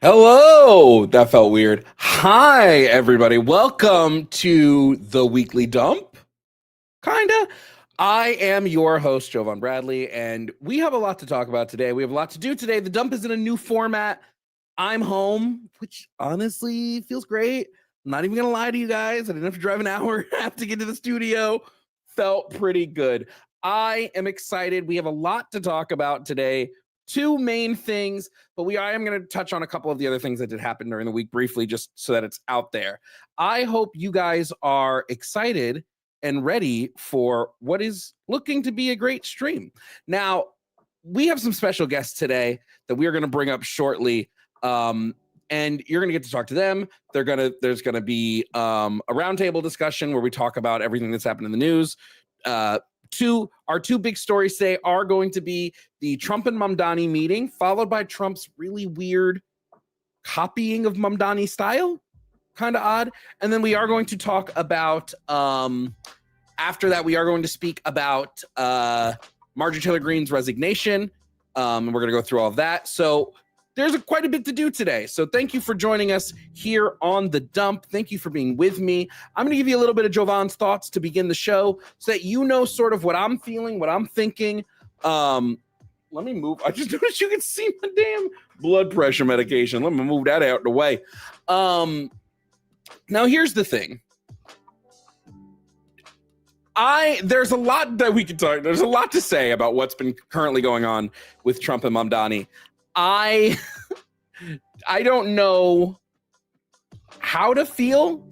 Hello! That felt weird. Hi, everybody. Welcome to the Weekly Dump. Kinda. I am your host, Jovan Bradley, and we have a lot to talk about today. We have a lot to do today. The Dump is in a new format. I'm home, which honestly feels great. I'm not even going to lie to you guys. I didn't have to drive an hour to get to the studio. Felt pretty good. I am excited. We have a lot to talk about today. Two main things, but I am going to touch on a couple of the other things that did happen during the week briefly, just so that it's out there. I hope you guys are excited and ready for what is looking to be a great stream. Now, we have some special guests today that we are going to bring up shortly, and you're going to get to talk to them. There's going to be a roundtable discussion where we talk about everything that's happened in the news. Our two big stories today are going to be the Trump and Mamdani meeting, followed by Trump's really weird copying of Mamdani style, kind of odd. And then we are going to talk about, after that, we are going to speak about Marjorie Taylor Greene's resignation, and we're going to go through all of that. So there's quite a bit to do today. So thank you for joining us here on The Dump. Thank you for being with me. I'm going to give you a little bit of Jovan's thoughts to begin the show so that you know sort of what I'm feeling, what I'm thinking. Let me move. I just noticed you can see my damn blood pressure medication. Let me move that out of the way. Now, here's the thing. There's a lot that we could talk. There's a lot to say about what's been currently going on with Trump and Mamdani. I don't know how to feel.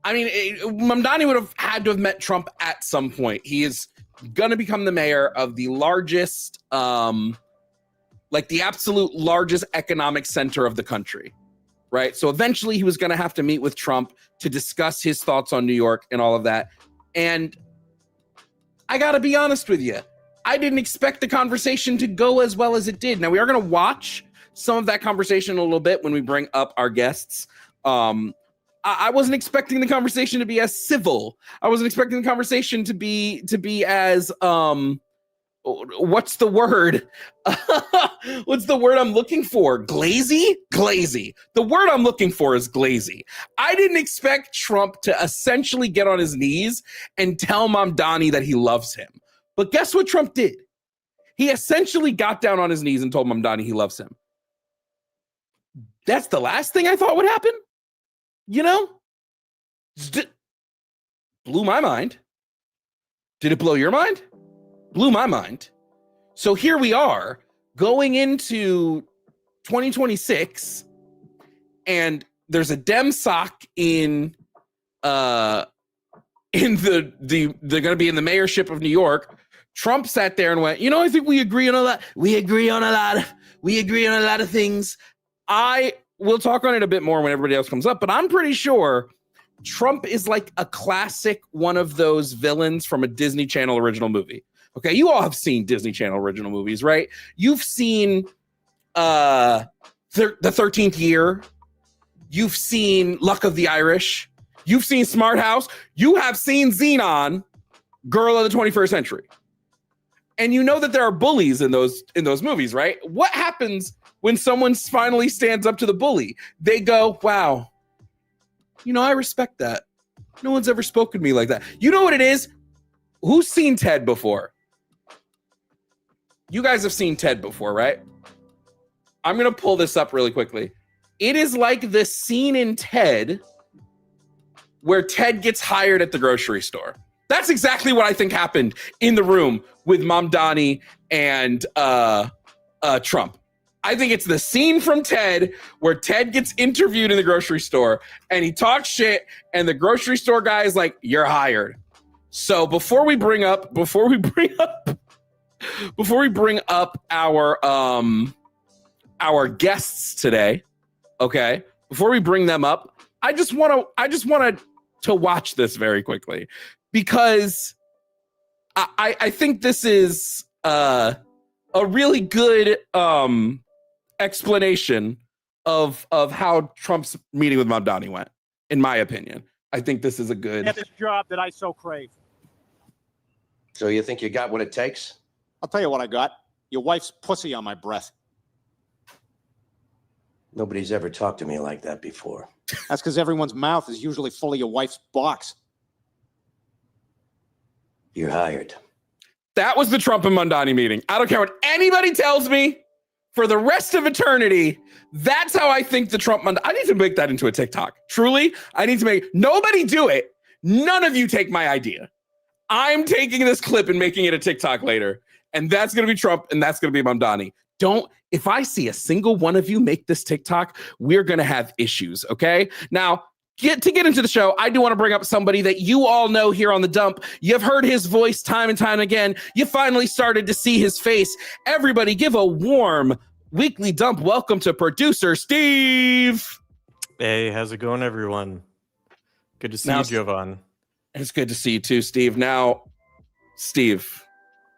I mean, Mamdani would have had to have met Trump at some point. He is going to become the mayor of the largest, the absolute largest economic center of the country, right? So eventually he was going to have to meet with Trump to discuss his thoughts on New York and all of that. And I got to be honest with you. I didn't expect the conversation to go as well as it did. Now, we are going to watch some of that conversation a little bit when we bring up our guests. I wasn't expecting the conversation to be as civil. I wasn't expecting the conversation to be as, what's the word? What's the word I'm looking for? Glazy? Glazy. The word I'm looking for is glazy. I didn't expect Trump to essentially get on his knees and tell Mamdani that he loves him. But guess what Trump did? He essentially got down on his knees and told Mamdani he loves him. That's the last thing I thought would happen. You know? Blew my mind. Did it blow your mind? Blew my mind. So here we are going into 2026, and there's a Dem sock in they're going to be in the mayorship of New York. Trump sat there and went, I think we agree on a lot. We agree on a lot of things. I will talk on it a bit more when everybody else comes up, but I'm pretty sure Trump is like a classic one of those villains from a Disney Channel original movie. Okay, you all have seen Disney Channel original movies, right? You've seen The 13th Year. You've seen Luck of the Irish. You've seen Smart House. You have seen Xenon, Girl of the 21st Century. And you know that there are bullies in those movies, right? What happens when someone finally stands up to the bully? They go, wow, I respect that. No one's ever spoken to me like that. You know what it is? Who's seen Ted before? You guys have seen Ted before, right? I'm going to pull this up really quickly. It is like the scene in Ted where Ted gets hired at the grocery store. That's exactly what I think happened in the room with Mamdani and Trump. I think it's the scene from Ted where Ted gets interviewed in the grocery store and he talks shit and the grocery store guy is like, "You're hired." So before we bring up our guests today, okay? Before we bring them up, I just want to watch this very quickly because I think this is a really good explanation of how Trump's meeting with Mamdani went, in my opinion. I think this is a good... Get this job that I so crave. So you think you got what it takes? I'll tell you what I got. Your wife's pussy on my breath. Nobody's ever talked to me like that before. That's because everyone's mouth is usually full of your wife's box. You're hired. That was the Trump and Mamdani meeting. I don't care what anybody tells me for the rest of eternity. That's how I think the Trump Mamdani. I need to make that into a TikTok. Truly, I need to make nobody do it. None of you take my idea. I'm taking this clip and making it a TikTok later. And that's going to be Trump and that's going to be Mamdani. If I see a single one of you make this TikTok, we're going to have issues. Okay. Now, get into the show, I do want to bring up somebody that you all know here on the dump. You've heard his voice time and time again. You finally started to see his face. Everybody give a warm weekly dump welcome to producer Steve. Hey, how's it going, everyone? Good to see you, Jovan. It's good to see you too, Steve. Now, Steve.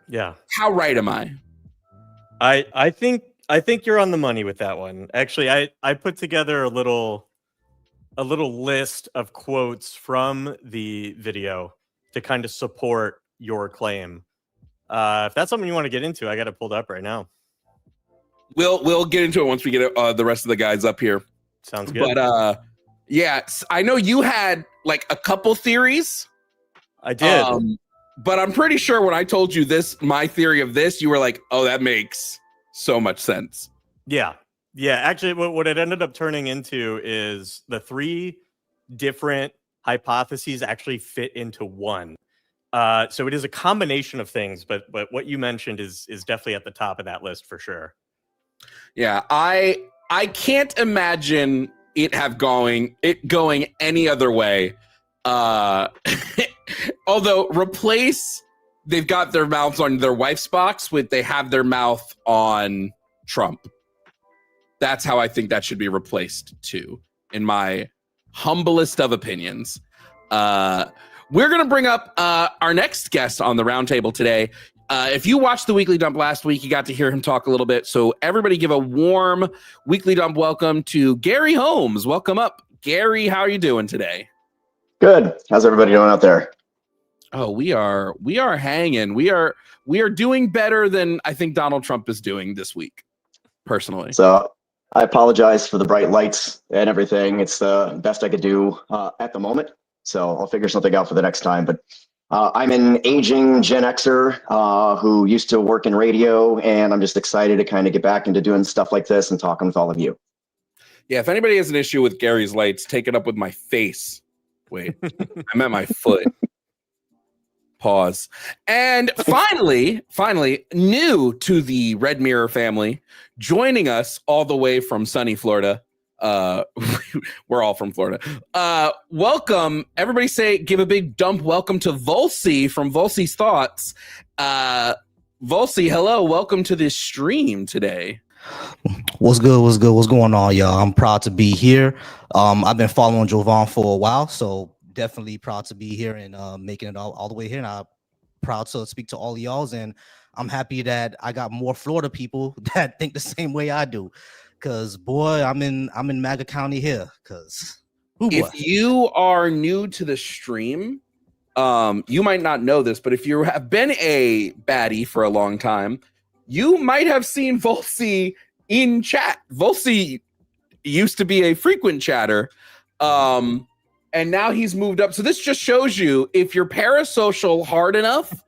Yeah. How right am I? I think you're on the money with that one. Actually, I put together a little list of quotes from the video to kind of support your claim. If that's something you want to get into, I got it pulled up right now. We'll get into it once we get the rest of the guys up here. Sounds good. But yeah, I know you had like a couple theories. I did. But I'm pretty sure when I told you my theory of this, you were like, "Oh, that makes so much sense." Yeah. Actually, what it ended up turning into is the three different hypotheses actually fit into one. So it is a combination of things, but what you mentioned is definitely at the top of that list for sure. Yeah, I can't imagine it going any other way. Although they've got their mouths on their wife's box they have their mouth on Trump. That's how I think that should be replaced too, in my humblest of opinions. We're going to bring up our next guest on the roundtable today. If you watched the Weekly Dump last week, you got to hear him talk a little bit. So everybody give a warm Weekly Dump welcome to Gary Holmes. Welcome up. Gary, how are you doing today? Good. How's everybody doing out there? Oh, we are hanging. We are doing better than I think Donald Trump is doing this week, personally. So I apologize for the bright lights and everything. It's the best I could do at the moment. So I'll figure something out for the next time. But I'm an aging Gen Xer who used to work in radio, and I'm just excited to kind of get back into doing stuff like this and talking with all of you. Yeah, if anybody has an issue with Gary's lights, take it up with my face. Wait, I meant my foot. Pause. And finally, new to the Red Mirror family, joining us all the way from sunny Florida. We're all from Florida. Welcome, everybody. Give a big dump welcome to Volsi from Volsi's Thoughts. Volsi, hello, welcome to this stream today. What's good? What's going on, y'all? I'm proud to be here. I've been following Jovan for a while, so definitely proud to be here and making it all the way here. And I'm proud to speak to all of y'all, and I'm happy that I got more Florida people that think the same way I do. Cause boy, I'm in MAGA County here. Cause if you are new to the stream, you might not know this, but if you have been a baddie for a long time, you might have seen Volsi in chat. Volsi used to be a frequent chatter, and now he's moved up. So this just shows you, if you're parasocial hard enough,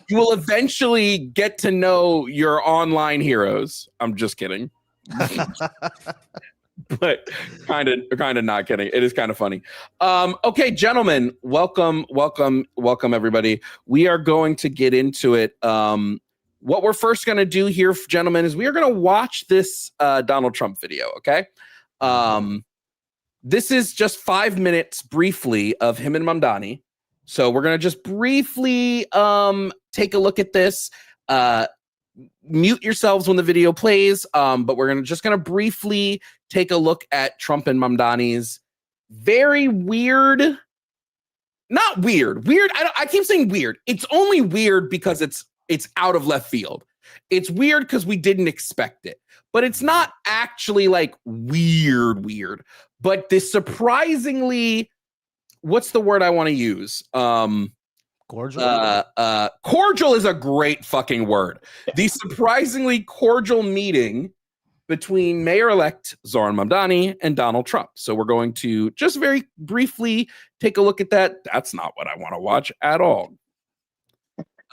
you will eventually get to know your online heroes. I'm just kidding. But kind of not kidding. It is kind of funny. Okay, gentlemen, welcome everybody. We are going to get into it. What we're first going to do here, gentlemen, is we are going to watch this Donald Trump video, okay? This is just 5 minutes briefly of him and Mamdani. So we're going to just briefly take a look at this. Mute yourselves when the video plays, but we're just going to briefly take a look at Trump and Mamdani's very weird, not weird. I keep saying weird. It's only weird because it's out of left field. It's weird because we didn't expect it, but it's not actually like weird. But this surprisingly, what's the word I want to use? Cordial. Cordial is a great fucking word. The surprisingly cordial meeting between Mayor-elect Zoran Mamdani and Donald Trump. So we're going to just very briefly take a look at that. That's not what I want to watch at all.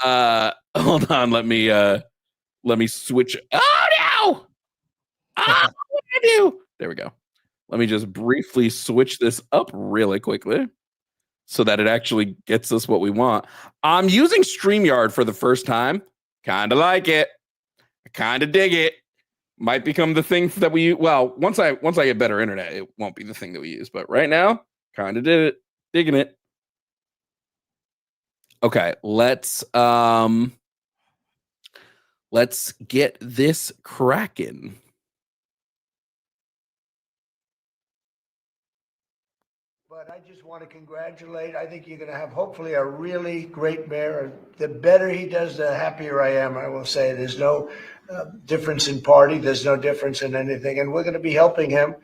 Hold on, let me switch. Oh no! Ah, what did I do? There we go. Let me just briefly switch this up really quickly so that it actually gets us what we want. I'm using StreamYard for the first time. Kind of like it. I kind of dig it. Might become the thing that we well, once I get better internet, it won't be the thing that we use. But right now, kind of did it. Digging it. Okay, let's get this cracking. But I just want to congratulate. I think you're going to have hopefully a really great mayor. The better he does, the happier I am. I will say there's no difference in party. There's no difference in anything. And we're going to be helping him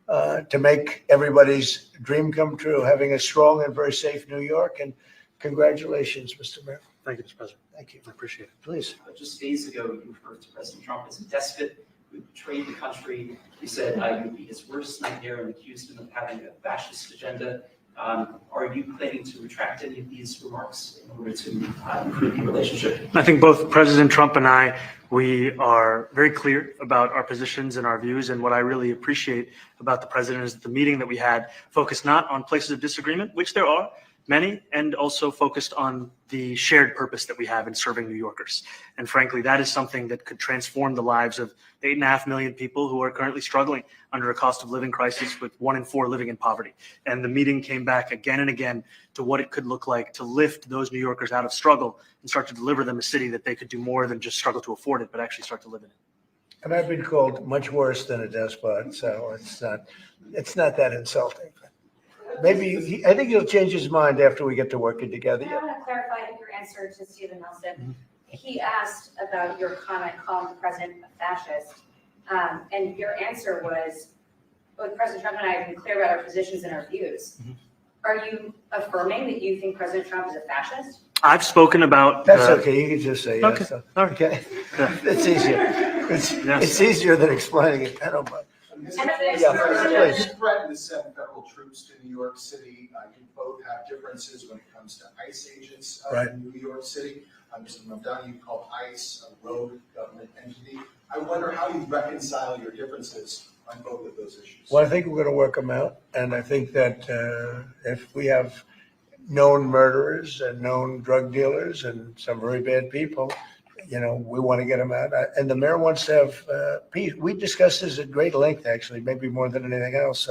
to make everybody's dream come true, having a strong and very safe New York. And congratulations, Mr. Mayor. Thank you, Mr. President. Thank you. I appreciate it. Please. Just days ago, you referred to President Trump as a despot who betrayed the country. You said you would be his worst nightmare and accused him of having a fascist agenda. Are you planning to retract any of these remarks in order to improve the relationship? I think both President Trump and I, we are very clear about our positions and our views. And what I really appreciate about the president is that the meeting that we had focused not on places of disagreement, which there are many, and also focused on the shared purpose that we have in serving New Yorkers. And frankly, that is something that could transform the lives of 8.5 million people who are currently struggling under a cost of living crisis, with 1 in 4 living in poverty. And the meeting came back again and again to what it could look like to lift those New Yorkers out of struggle and start to deliver them a city that they could do more than just struggle to afford it, but actually start to live in it. And I've been called much worse than a despot, so it's not that insulting. Maybe I think he'll change his mind after we get to working together. I want to clarify your answer to Stephen Nelson. He asked about your comment calling the president a fascist, and your answer was, both President Trump and I have been clear about our positions and our views. Are you affirming that you think President Trump is a fascist? I've spoken about. That's okay. You can just say yes. Okay. So, All right. okay. Yeah. It's easier. It's easier than explaining it. I don't mind. You threatened to send federal troops to New York City. You both have differences when it comes to ICE agents in New York City. Mr. Mamdani, you call ICE a rogue government entity. I wonder how you reconcile your differences on both of those issues. Well, I think we're going to work them out. And I think that if we have known murderers and known drug dealers and some very bad people, we want to get them out. And the mayor wants to have peace. We discussed this at great length, actually, maybe more than anything else.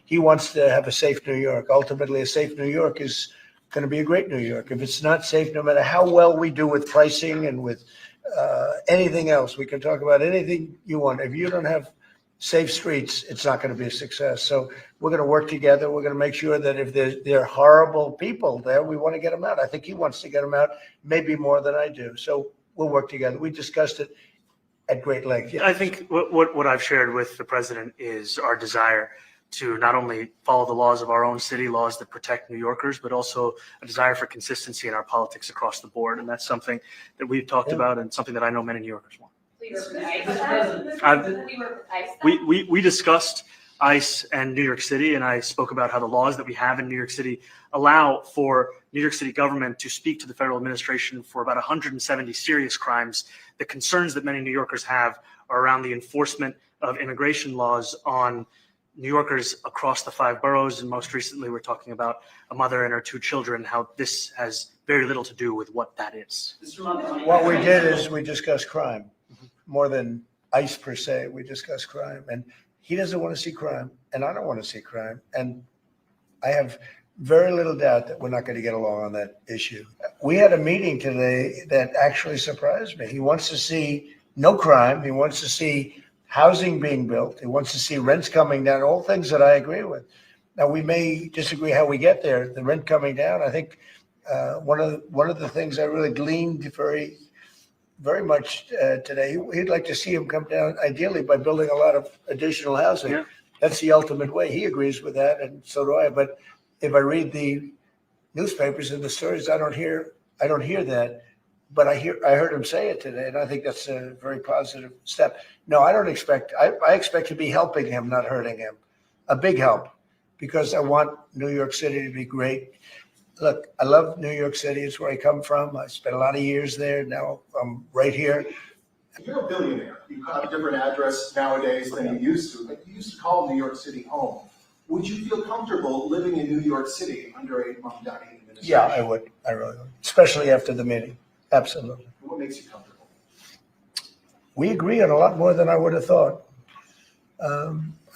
He wants to have a safe New York. Ultimately, a safe New York is going to be a great New York. If it's not safe, no matter how well we do with pricing and with anything else, we can talk about anything you want. If you don't have safe streets, it's not going to be a success. So we're going to work together. We're going to make sure that if there are horrible people there, we want to get them out. I think he wants to get them out, maybe more than I do. So we'll work together. We discussed it at great length. Yeah. I think what I've shared with the president is our desire to not only follow the laws of our own city, laws that protect New Yorkers, but also a desire for consistency in our politics across the board. And that's something that we've talked about and something that I know many New Yorkers want. We discussed ICE and New York City, and I spoke about how the laws that we have in New York City allow for New York City government to speak to the federal administration for about 170 serious crimes. The concerns that many New Yorkers have are around the enforcement of immigration laws on New Yorkers across the 5 boroughs. And most recently, we're talking about a mother and her 2 children, how this has very little to do with what that is. What we did is we discussed crime more than ICE per se. We discussed crime, and he doesn't want to see crime, and I don't want to see crime. And I have very little doubt that we're not going to get along on that issue. We had a meeting today that actually surprised me. He wants to see no crime. He wants to see housing being built. He wants to see rents coming down, all things that I agree with. Now, we may disagree how we get there. The rent coming down, I think one of the things I really gleaned very much today, he'd like to see him come down ideally by building a lot of additional housing. Yeah. That's the ultimate way. He agrees with that, and so do I. But if I read the newspapers and the stories, I don't hear that. but I heard him say it today, and I think that's a very positive step. No, I don't expect. I expect to be helping him, not hurting him. A big help, because I want New York City to be great. Look, I love New York City. It's where I come from. I spent a lot of years there. Now I'm right here. You're a billionaire. You have a different address nowadays than you used to, but you used to call New York City home. Would you feel comfortable living in New York City under a Mamdani administration? Yeah, I would. I really would, especially after the meeting. Absolutely. What makes you comfortable? We agree on a lot more than I would have thought.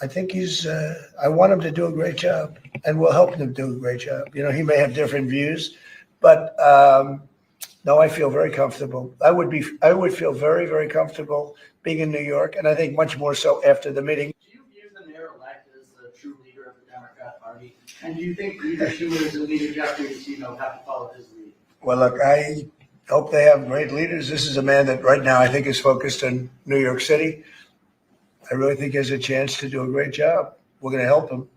I think I want him to do a great job, and we'll help him do a great job. You know, he may have different views, but no, I feel very comfortable. I would feel very, very comfortable being in New York, and I think much more so after the meeting. Do you view the mayor-elect as the true leader of the Democrat Party? And do you think Leader Schumer's and Leader Jeffries, have to follow his lead? Well, look, I hope they have great leaders. This is a man that right now I think is focused on New York City. I really think he has a chance to do a great job. We're going to help him,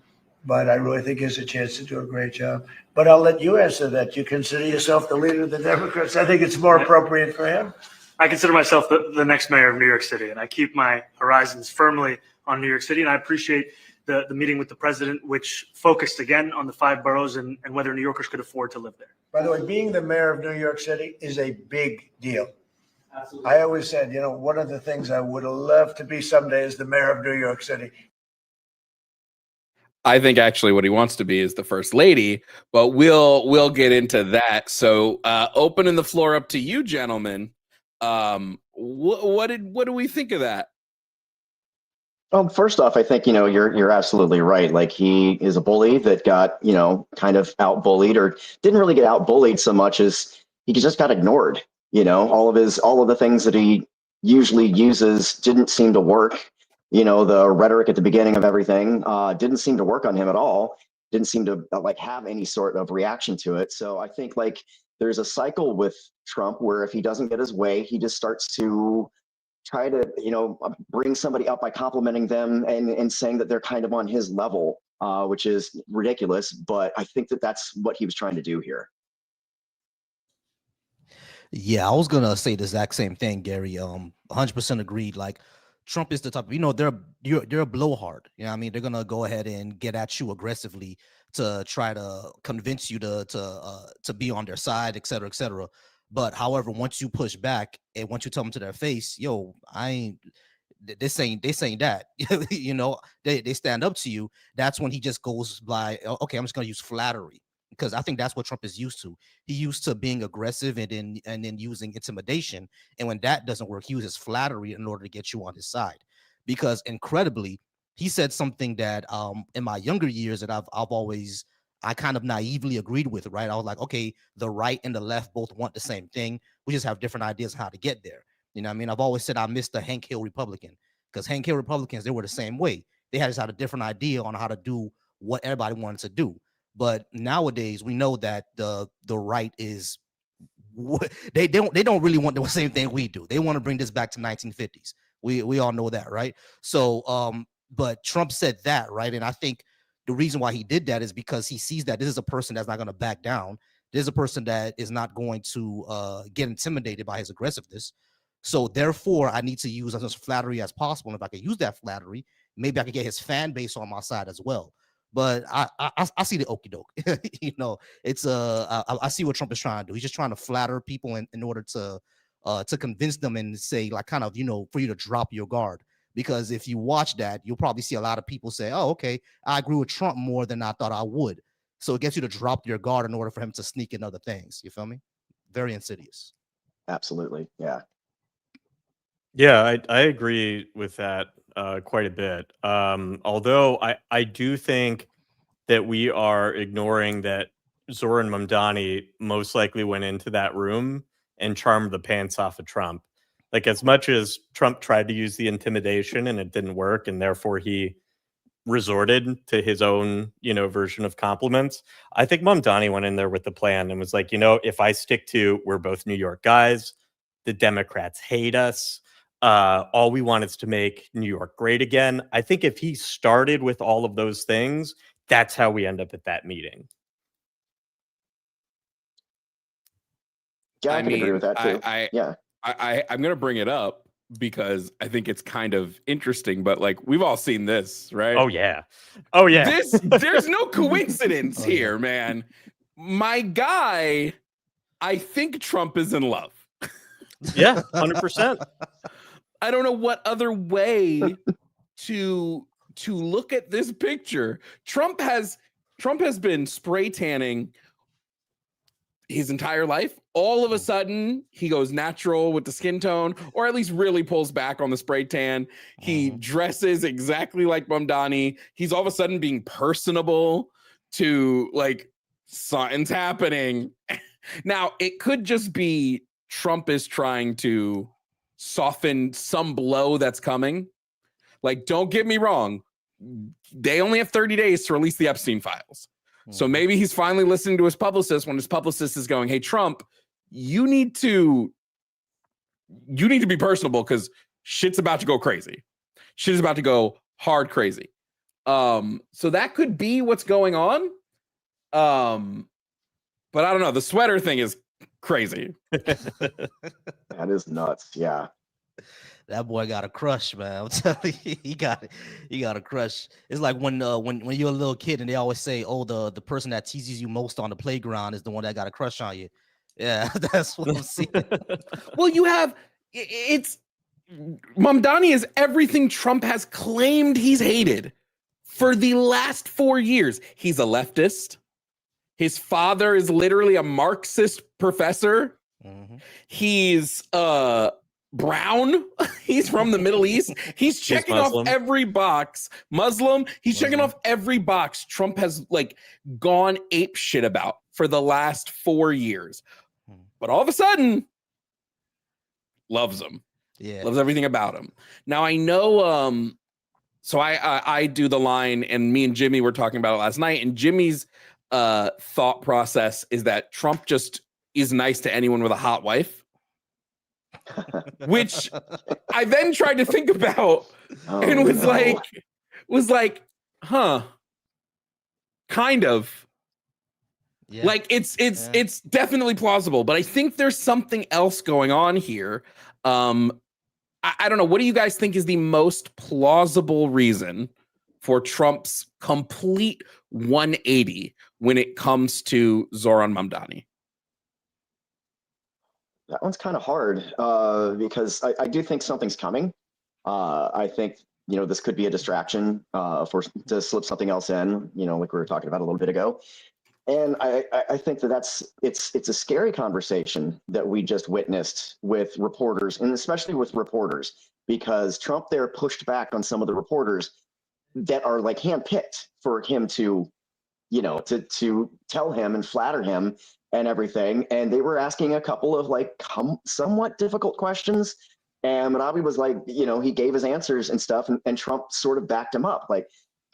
but I really think he has a chance to do a great job. But I'll let you answer that. You consider yourself the leader of the Democrats. I think it's more appropriate for him. I consider myself the next mayor of New York City, and I keep my horizons firmly on New York City. And I appreciate the meeting with the president, which focused again on the 5 boroughs and whether New Yorkers could afford to live there. By the way, being the mayor of New York City is a big deal. Absolutely. I always said, one of the things I would love to be someday is the mayor of New York City. I think actually what he wants to be is the first lady, but we'll get into that. So opening the floor up to you, gentlemen. What do we think of that? First off, I think, you're absolutely right. Like, he is a bully that got, kind of out-bullied, or didn't really get out-bullied so much as he just got ignored. All of the things that he usually uses didn't seem to work. The rhetoric at the beginning of everything didn't seem to work on him at all. Didn't seem to have any sort of reaction to it. So I think there's a cycle with Trump where if he doesn't get his way, he just starts to try to, bring somebody up by complimenting them and saying that they're kind of on his level, which is ridiculous. But I think that's what he was trying to do here. Yeah, I was gonna say the exact same thing, Gary. 100% agreed. Like, Trump is the type of, they're a blowhard. You know what I mean? They're gonna go ahead and get at you aggressively to try to convince you to be on their side, et cetera, et cetera. But however, once you push back and once you tell them to their face, yo, this ain't that. They stand up to you. That's when he just goes by, okay, I'm just gonna use flattery. Because I think that's what Trump is used to. He used to being aggressive and then using intimidation. And when that doesn't work, he uses flattery in order to get you on his side. Because incredibly, he said something that in my younger years that I kind of naively agreed with, right? I was like, okay, the right and the left both want the same thing. We just have different ideas how to get there. You know what I mean? I've always said I miss the Hank Hill Republican, because Hank Hill Republicans, they were the same way. They just had a different idea on how to do what everybody wanted to do. But nowadays, we know that the right is they don't really want the same thing we do. They want to bring this back to 1950s. We all know that, right? So, but Trump said that, right? And I think the reason why he did that is because he sees that this is a person that's not going to back down. This is a person that is not going to get intimidated by his aggressiveness. So therefore, I need to use as much flattery as possible. And if I can use that flattery, maybe I can get his fan base on my side as well. But I see the okie doke. It's I see what Trump is trying to do. He's just trying to flatter people in order to convince them and say, like, kind of, for you to drop your guard. Because if you watch that, you'll probably see a lot of people say, oh, okay, I agree with Trump more than I thought I would. So it gets you to drop your guard in order for him to sneak in other things. You feel me? Very insidious. Absolutely. Yeah. Yeah, I agree with that quite a bit. Although I do think that we are ignoring that Zoran Mamdani most likely went into that room and charmed the pants off of Trump. Like, as much as Trump tried to use the intimidation and it didn't work, and therefore he resorted to his own, version of compliments, I think Mamdani went in there with the plan and was like, if I stick to, we're both New York guys, the Democrats hate us. All we want is to make New York great again. I think if he started with all of those things, that's how we end up at that meeting. Yeah, I can agree with that too. Yeah. I'm gonna bring it up because I think it's kind of interesting, but like we've all seen this, right? Oh yeah. Oh yeah. There's no coincidence Oh, here, man. My guy, I think Trump is in love. Yeah, 100%. I don't know what other way to look at this picture. Trump has been spray tanning his entire life. All of a sudden, he goes natural with the skin tone, or at least really pulls back on the spray tan. He dresses exactly like Mamdani. He's all of a sudden being personable to like something's happening. Now, it could just be Trump is trying to soften some blow that's coming. Like, don't get me wrong. They only have 30 days to release the Epstein files. So maybe he's finally listening to his publicist when his publicist is going, hey, Trump, you need to be personable because shit's about to go crazy. Shit is about to go hard crazy. So that could be what's going on. But I don't know. The sweater thing is crazy. That is nuts. Yeah. That boy got a crush, man. I'm telling you, he got a crush. It's like when you're a little kid and they always say, "Oh, the person that teases you most on the playground is the one that got a crush on you." Yeah, that's what I'm seeing. Well, it's Mamdani is everything Trump has claimed he's hated for the last 4 years. He's a leftist. His father is literally a Marxist professor. He's brown. He's from the Middle East. He's checking off every box. Muslim. He's checking off every box Trump has like gone ape shit about for the last 4 years. But all of a sudden, loves him. Yeah. Loves everything about him. Now I know so I do the line, and me and Jimmy were talking about it last night, and Jimmy's thought process is that Trump just is nice to anyone with a hot wife. Which I then tried to think about and was like, huh, kind of. Yeah. Like it's definitely plausible, but I think there's something else going on here. I don't know. What do you guys think is the most plausible reason for Trump's complete 180 when it comes to Zoran Mamdani? That one's kind of hard because I do think something's coming. I think, this could be a distraction to slip something else in, like we were talking about a little bit ago. And I think it's a scary conversation that we just witnessed with reporters, and especially with reporters, because Trump there pushed back on some of the reporters that are like handpicked for him to tell him and flatter him and everything. And they were asking a couple of like somewhat difficult questions. And Manabi was like, he gave his answers and stuff, and Trump sort of backed him up, like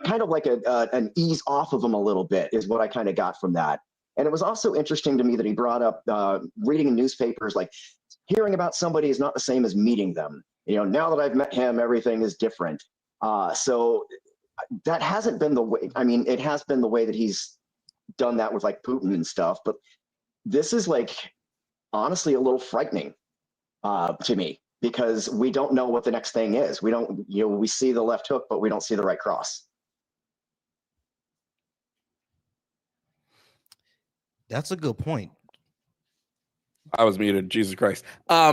kind of like an ease off of him a little bit is what I kind of got from that. And it was also interesting to me that he brought up reading in newspapers, like hearing about somebody is not the same as meeting them. Now that I've met him, everything is different. So that hasn't been the way. I mean, it has been the way that he's done that with like Putin and stuff, but this is like honestly a little frightening to me, because we don't know what the next thing is. We don't, we see the left hook, but we don't see the right cross. That's a good point. I was muted. Jesus Christ. I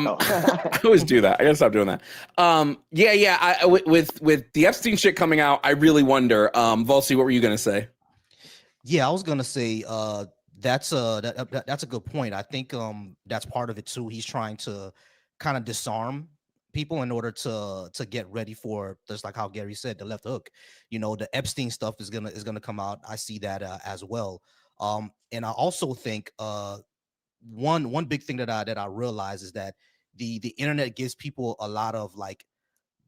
always do that. I gotta stop doing that. With the Epstein shit coming out, I really wonder. Volsi, what were you gonna say? Yeah, I was gonna say that's a good point. I think that's part of it too. He's trying to kind of disarm people in order to get ready for, just like how Gary said, the left hook. The Epstein stuff is gonna come out. I see that as well. And I also think one big thing that I realize is that the internet gives people a lot of like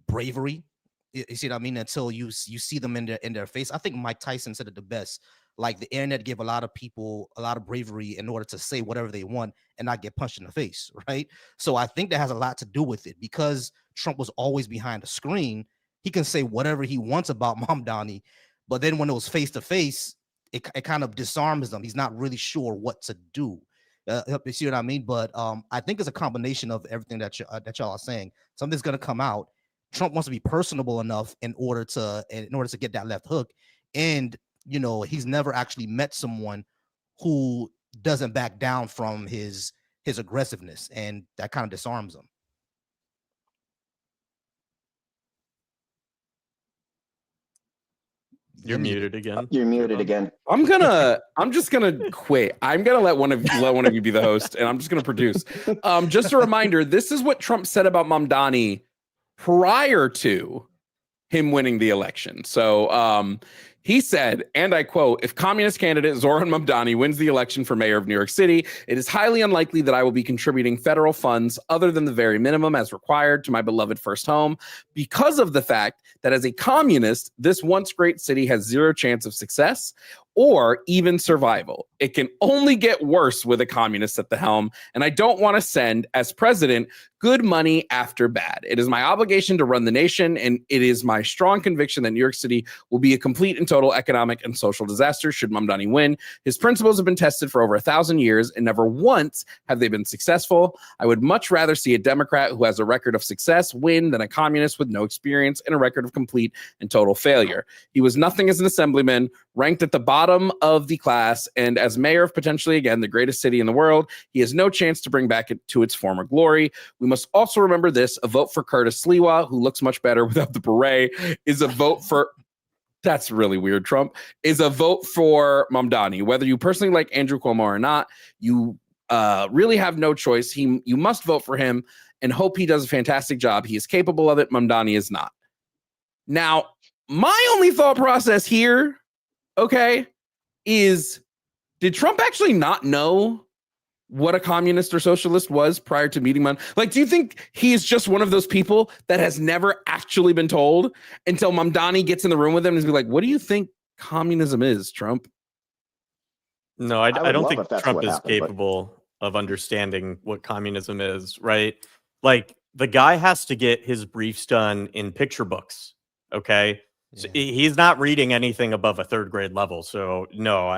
bravery. You see what I mean? Until you see them in their face. I think Mike Tyson said it the best. Like the internet gave a lot of people a lot of bravery in order to say whatever they want and not get punched in the face, right? So I think that has a lot to do with it, because Trump was always behind the screen. He can say whatever he wants about Mamdani, but then when it was face to face, it kind of disarms them. He's not really sure what to do. You see what I mean? But I think it's a combination of everything that y'all are saying. Something's gonna come out. Trump wants to be personable enough in order to get that left hook, and he's never actually met someone who doesn't back down from his aggressiveness, and that kind of disarms him. You're muted again. You're muted again. I'm just gonna quit. I'm gonna let one of you be the host, and I'm just gonna produce. Just a reminder: this is what Trump said about Mamdani prior to him winning the election. So he said, and I quote, "If communist candidate Zoran Mamdani wins the election for mayor of New York City, it is highly unlikely that I will be contributing federal funds other than the very minimum as required to my beloved first home, because of the fact that as a communist, this once great city has zero chance of success or even survival. It can only get worse with a communist at the helm, and I don't want to send, as president, good money after bad. It is my obligation to run the nation, and it is my strong conviction that New York City will be a complete and total economic and social disaster should Mamdani win. His principles have been tested for over 1,000 years, and never once have they been successful. I would much rather see a Democrat who has a record of success win than a communist with no experience and a record of complete and total failure. He was nothing as an assemblyman, ranked at the bottom of the class, and as mayor of potentially, again, the greatest city in the world, he has no chance to bring back it to its former glory. We must also remember this: a vote for Curtis Sliwa, who looks much better without the beret, is a vote for..." That's really weird, Trump. "Is a vote for Mamdani. Whether you personally like Andrew Cuomo or not, you really have no choice. You must vote for him and hope he does a fantastic job. He is capable of it. Mamdani is not." Now, my only thought process here, okay, is, did Trump actually not know what a communist or socialist was prior to meeting Mamdani? Like, do you think he's just one of those people that has never actually been told until Mamdani gets in the room with him and be like, "What do you think communism is, Trump?" No, I don't think Trump is happened, capable of understanding what communism is, right? Like, the guy has to get his briefs done in picture books, okay? So he's not reading anything above a third grade level. So no,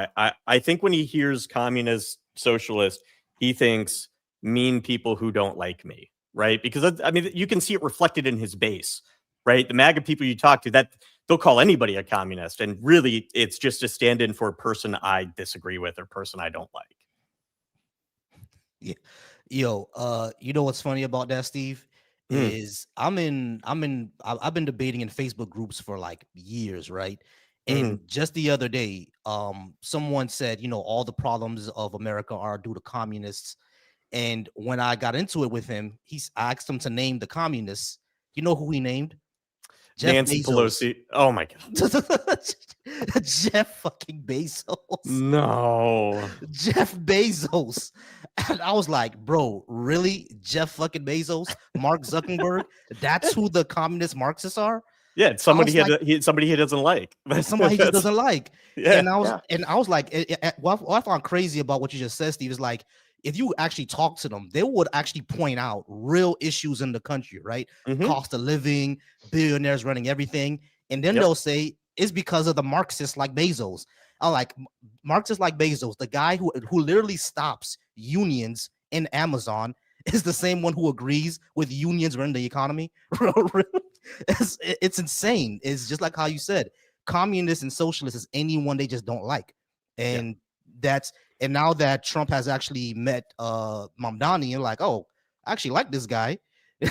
I think when he hears communist, socialist, he thinks mean people who don't like me, right? Because I mean, you can see it reflected in his base, right? The MAGA people you talk to, that they'll call anybody a communist, and really it's just a stand-in for a person I disagree with or person I don't like. Yeah. Yo, you know what's funny about that, Steve? Is I've been debating in Facebook groups for like years, right? And just the other day, someone said, all the problems of America are due to communists. And when I got into it with him, I asked him to name the communists. You know who he named? Jeff Nancy Bezos. Pelosi. Oh my God. Jeff fucking Bezos. No. Jeff Bezos. And I was like, bro, really? Jeff fucking Bezos? Mark Zuckerberg? That's who the communist Marxists are? Yeah, it's somebody somebody he doesn't like. Somebody he just doesn't like. Yeah. And I was like, what I found crazy about what you just said, Steve, is like, if you actually talk to them, they would actually point out real issues in the country, right? Cost of living, billionaires running everything. And then they'll say it's because of the Marxists like Bezos. I like Marxists like Bezos, the guy who literally stops unions in Amazon, is the same one who agrees with unions running the economy. It's insane. It's just like how you said, communists and socialists is anyone they just don't like. And and now that Trump has actually met Mamdani, you're like, oh, I actually like this guy.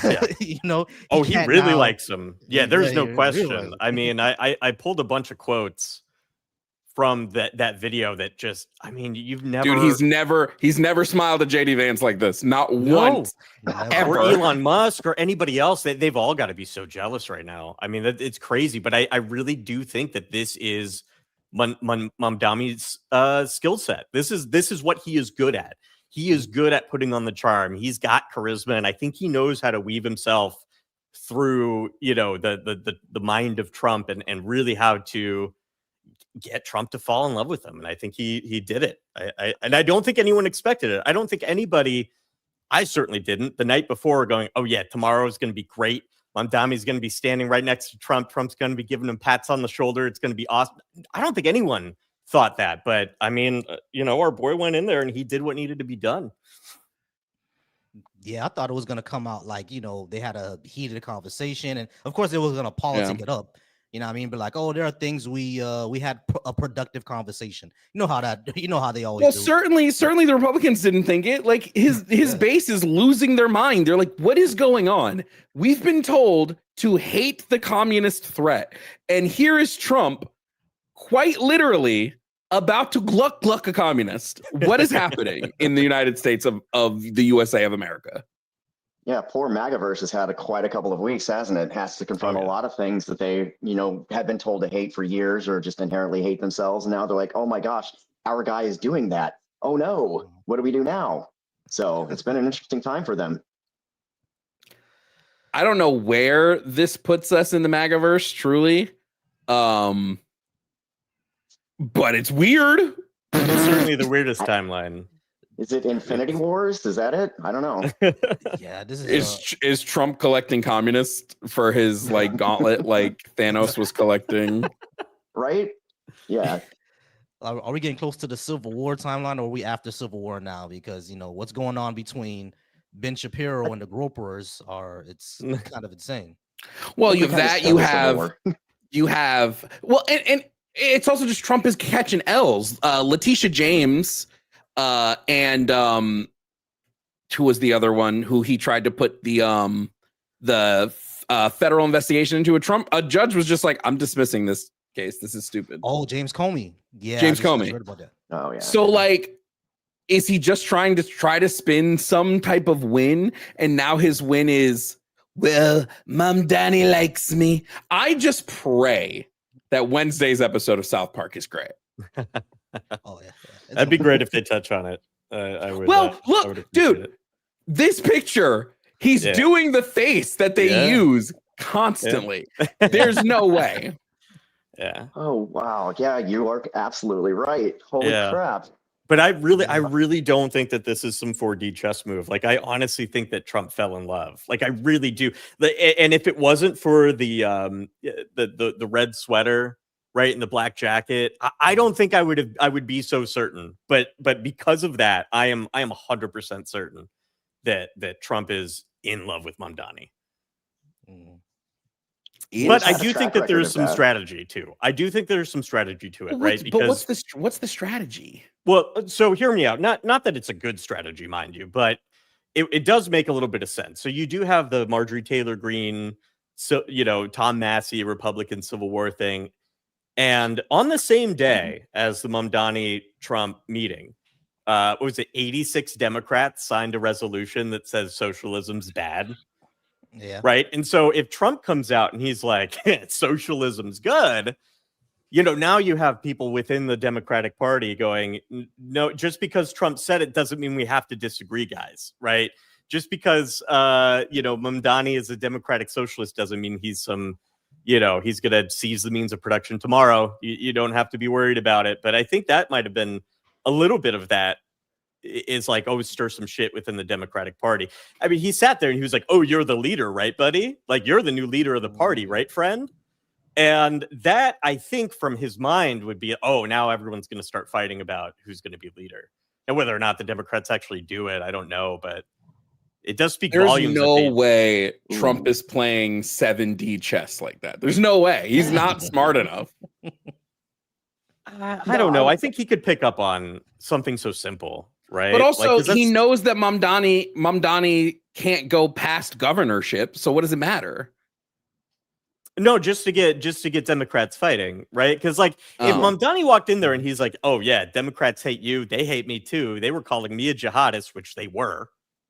Yeah. He really likes him. Yeah, there's no question. Really. I mean, I pulled a bunch of quotes from that video that just, I mean, you've never... Dude, he's never smiled at JD Vance like this. Not once. Ever. Or Elon Musk or anybody else. They've all got to be so jealous right now. I mean, it's crazy, but I really do think that this is Mamdani's skill set. This is what he is good at. He is good at putting on the charm. He's got charisma, and I think he knows how to weave himself through, the mind of Trump and really how to get Trump to fall in love with him. And I think he did it. I don't think anyone expected it. I don't think anybody, I certainly didn't, the night before going, oh yeah, tomorrow is going to be great. Mamdani's going to be standing right next to Trump. Trump's going to be giving him pats on the shoulder. It's going to be awesome. I don't think anyone thought that. But I mean, our boy went in there and he did what needed to be done. Yeah, I thought it was gonna come out like, they had a heated conversation, and of course they was gonna politic it up. You know what I mean? But like, oh, there are things we had a productive conversation. You know how they always Well, do. certainly the Republicans didn't think it. Like his base is losing their mind. They're like, what is going on? We've been told to hate the communist threat. And here is Trump quite literally about to gluck a communist. What is happening in the United States of the USA of America? Yeah, poor MAGAverse has had quite a couple of weeks, hasn't it? Has to confront a lot of things that they, have been told to hate for years or just inherently hate themselves. And now they're like, oh my gosh, our guy is doing that. Oh no, what do we do now? So it's been an interesting time for them. I don't know where this puts us in the MAGAverse, truly. But it's weird. It's certainly the weirdest timeline. Is it Infinity Wars? Is that it? I don't know. Yeah, this is Trump collecting communists for his like gauntlet, like Thanos was collecting? Right? Yeah. Are we getting close to the Civil War timeline, or are we after Civil War now? Because what's going on between Ben Shapiro and the Gropers it's kind of insane. Well, you have well, and it's also just Trump is catching L's. Letitia James. And who was the other one who he tried to put the federal investigation into? A judge was just like, I'm dismissing this case. This is stupid. Oh, James Comey. Yeah, James Comey. Heard about that. Oh yeah. So like, is he just trying to spin some type of win? And now his win is, well, Mamdani likes me. I just pray that Wednesday's episode of South Park is great. Oh yeah. That'd be great if they touch on it. I would. Well, look, I would dude, this picture, he's doing the face that they use constantly. There's no way. Yeah. Oh wow. Yeah, you are absolutely right. Holy crap. But I really don't think that this is some 4D chess move. Like, I honestly think that Trump fell in love. Like, I really do. And if it wasn't for the red sweater, right, in the black jacket, I don't think I would be so certain. But because of that, I am 100% certain that Trump is in love with Mamdani. But I do think that there's some strategy too. I do think there's some strategy to it, right? Because what's the strategy? Well, so hear me out. Not that it's a good strategy, mind you, but it does make a little bit of sense. So you do have the Marjorie Taylor Greene, Tom Massey, Republican Civil War thing. And on the same day as the Mamdani Trump meeting, what was it? 86 Democrats signed a resolution that says socialism's bad. Yeah. Right. And so if Trump comes out and he's like, socialism's good, now you have people within the Democratic Party going, no, just because Trump said it doesn't mean we have to disagree, guys. Right. Just because, Mamdani is a democratic socialist doesn't mean he's some, he's going to seize the means of production tomorrow. You don't have to be worried about it. But I think that might have been a little bit of that. Is like, stir some shit within the Democratic Party. I mean, he sat there and he was like, oh, you're the leader, right, buddy? Like, you're the new leader of the party, right, friend? And that, I think, from his mind would be, oh, now everyone's going to start fighting about who's going to be leader. And whether or not the Democrats actually do it, I don't know, but it does speak volumes. There's no way Trump is playing 7D chess like that. There's no way. He's not smart enough. I don't know. I think he could pick up on something so simple. Right. But also he knows that Mamdani can't go past governorship. So what does it matter? No, just to get Democrats fighting. Right. Because if Mamdani walked in there and he's like, oh, yeah, Democrats hate you. They hate me, too. They were calling me a jihadist, which they were.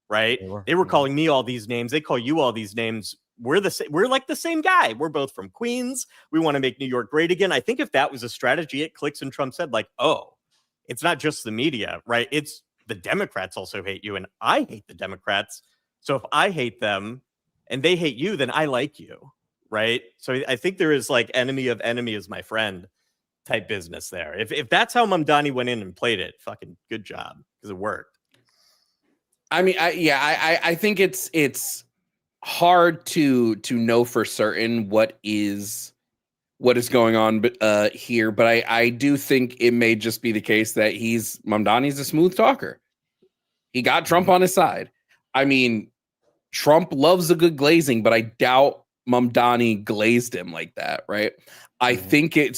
Right. They were calling me all these names. They call you all these names. We're like the same guy. We're both from Queens. We want to make New York great again. I think if that was a strategy, it clicks and Trump said it's not just the media. Right. It's the Democrats also hate you and I hate the Democrats. So if I hate them and they hate you, then I like you. Right. So I think there is like enemy of enemy is my friend type business there. If that's how Mamdani went in and played it, fucking good job because it worked. I mean, I think it's hard to know for certain what is what is going on here, but I do think it may just be the case that Mamdani's a smooth talker. He got Trump on his side. I mean, Trump loves a good glazing, but I doubt Mamdani glazed him like that, right? I think it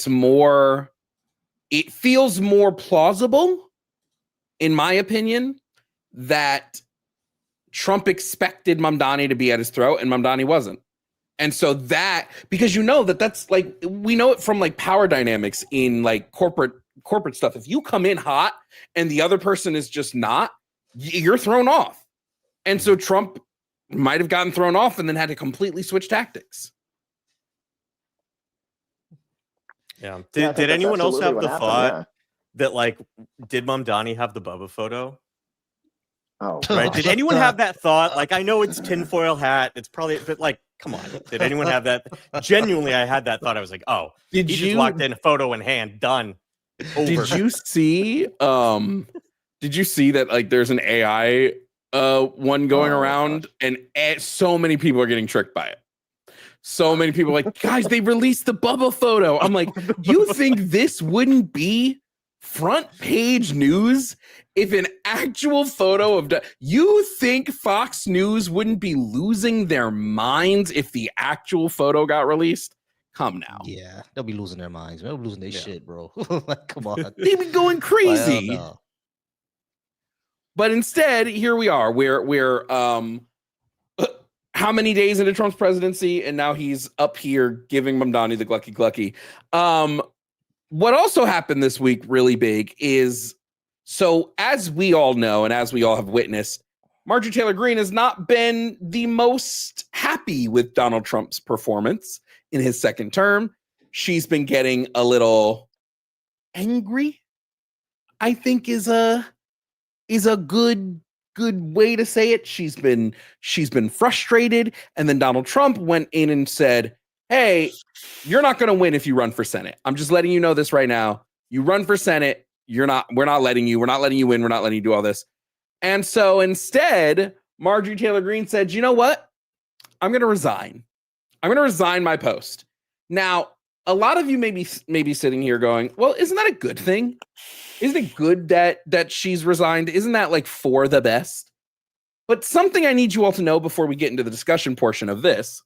feels more plausible, in my opinion, that Trump expected Mamdani to be at his throat and Mamdani wasn't. And so because that's like, we know it from like power dynamics in like corporate stuff. If you come in hot and the other person is just not, you're thrown off. And so Trump might have gotten thrown off and then had to completely switch tactics. Yeah. Yeah, Did anyone else have the thought that, like, did Mamdani have the Bubba photo? Oh, right. Did anyone have that thought? Like, I know it's tinfoil hat. It's probably, but like, come on. Did anyone have that? Genuinely, I had that thought. I was like, oh, he just walked in, photo in hand, done. Over. Did you see that like there's an AI one going around and so many people are getting tricked by it. So many people are like, guys, they released the Bubba photo. I'm like, you think this wouldn't be front page news if an actual photo of you think Fox News wouldn't be losing their minds if the actual photo got released? Come now. Yeah, they'll be losing their minds. They'll be losing their shit, bro. Like, come on. They'd be going crazy. Well, no. But instead, here we are. We're how many days into Trump's presidency, and now he's up here giving Mamdani the glucky glucky. What also happened this week, really big, is so as we all know and as we all have witnessed, Marjorie Taylor Greene has not been the most happy with Donald Trump's performance in his second term. She's been getting a little angry, I think is a good way to say it. She's been frustrated, and then Donald Trump went in and said, hey, you're not going to win if you run for Senate. I'm just letting you know this right now. You run for Senate, we're not letting you win, we're not letting you do all this. And so instead, Marjorie Taylor Greene said, you know what? I'm going to resign. I'm going to resign my post. Now, a lot of you may be sitting here going, well, isn't that a good thing? Isn't it good that she's resigned? Isn't that like for the best? But something I need you all to know before we get into the discussion portion of this,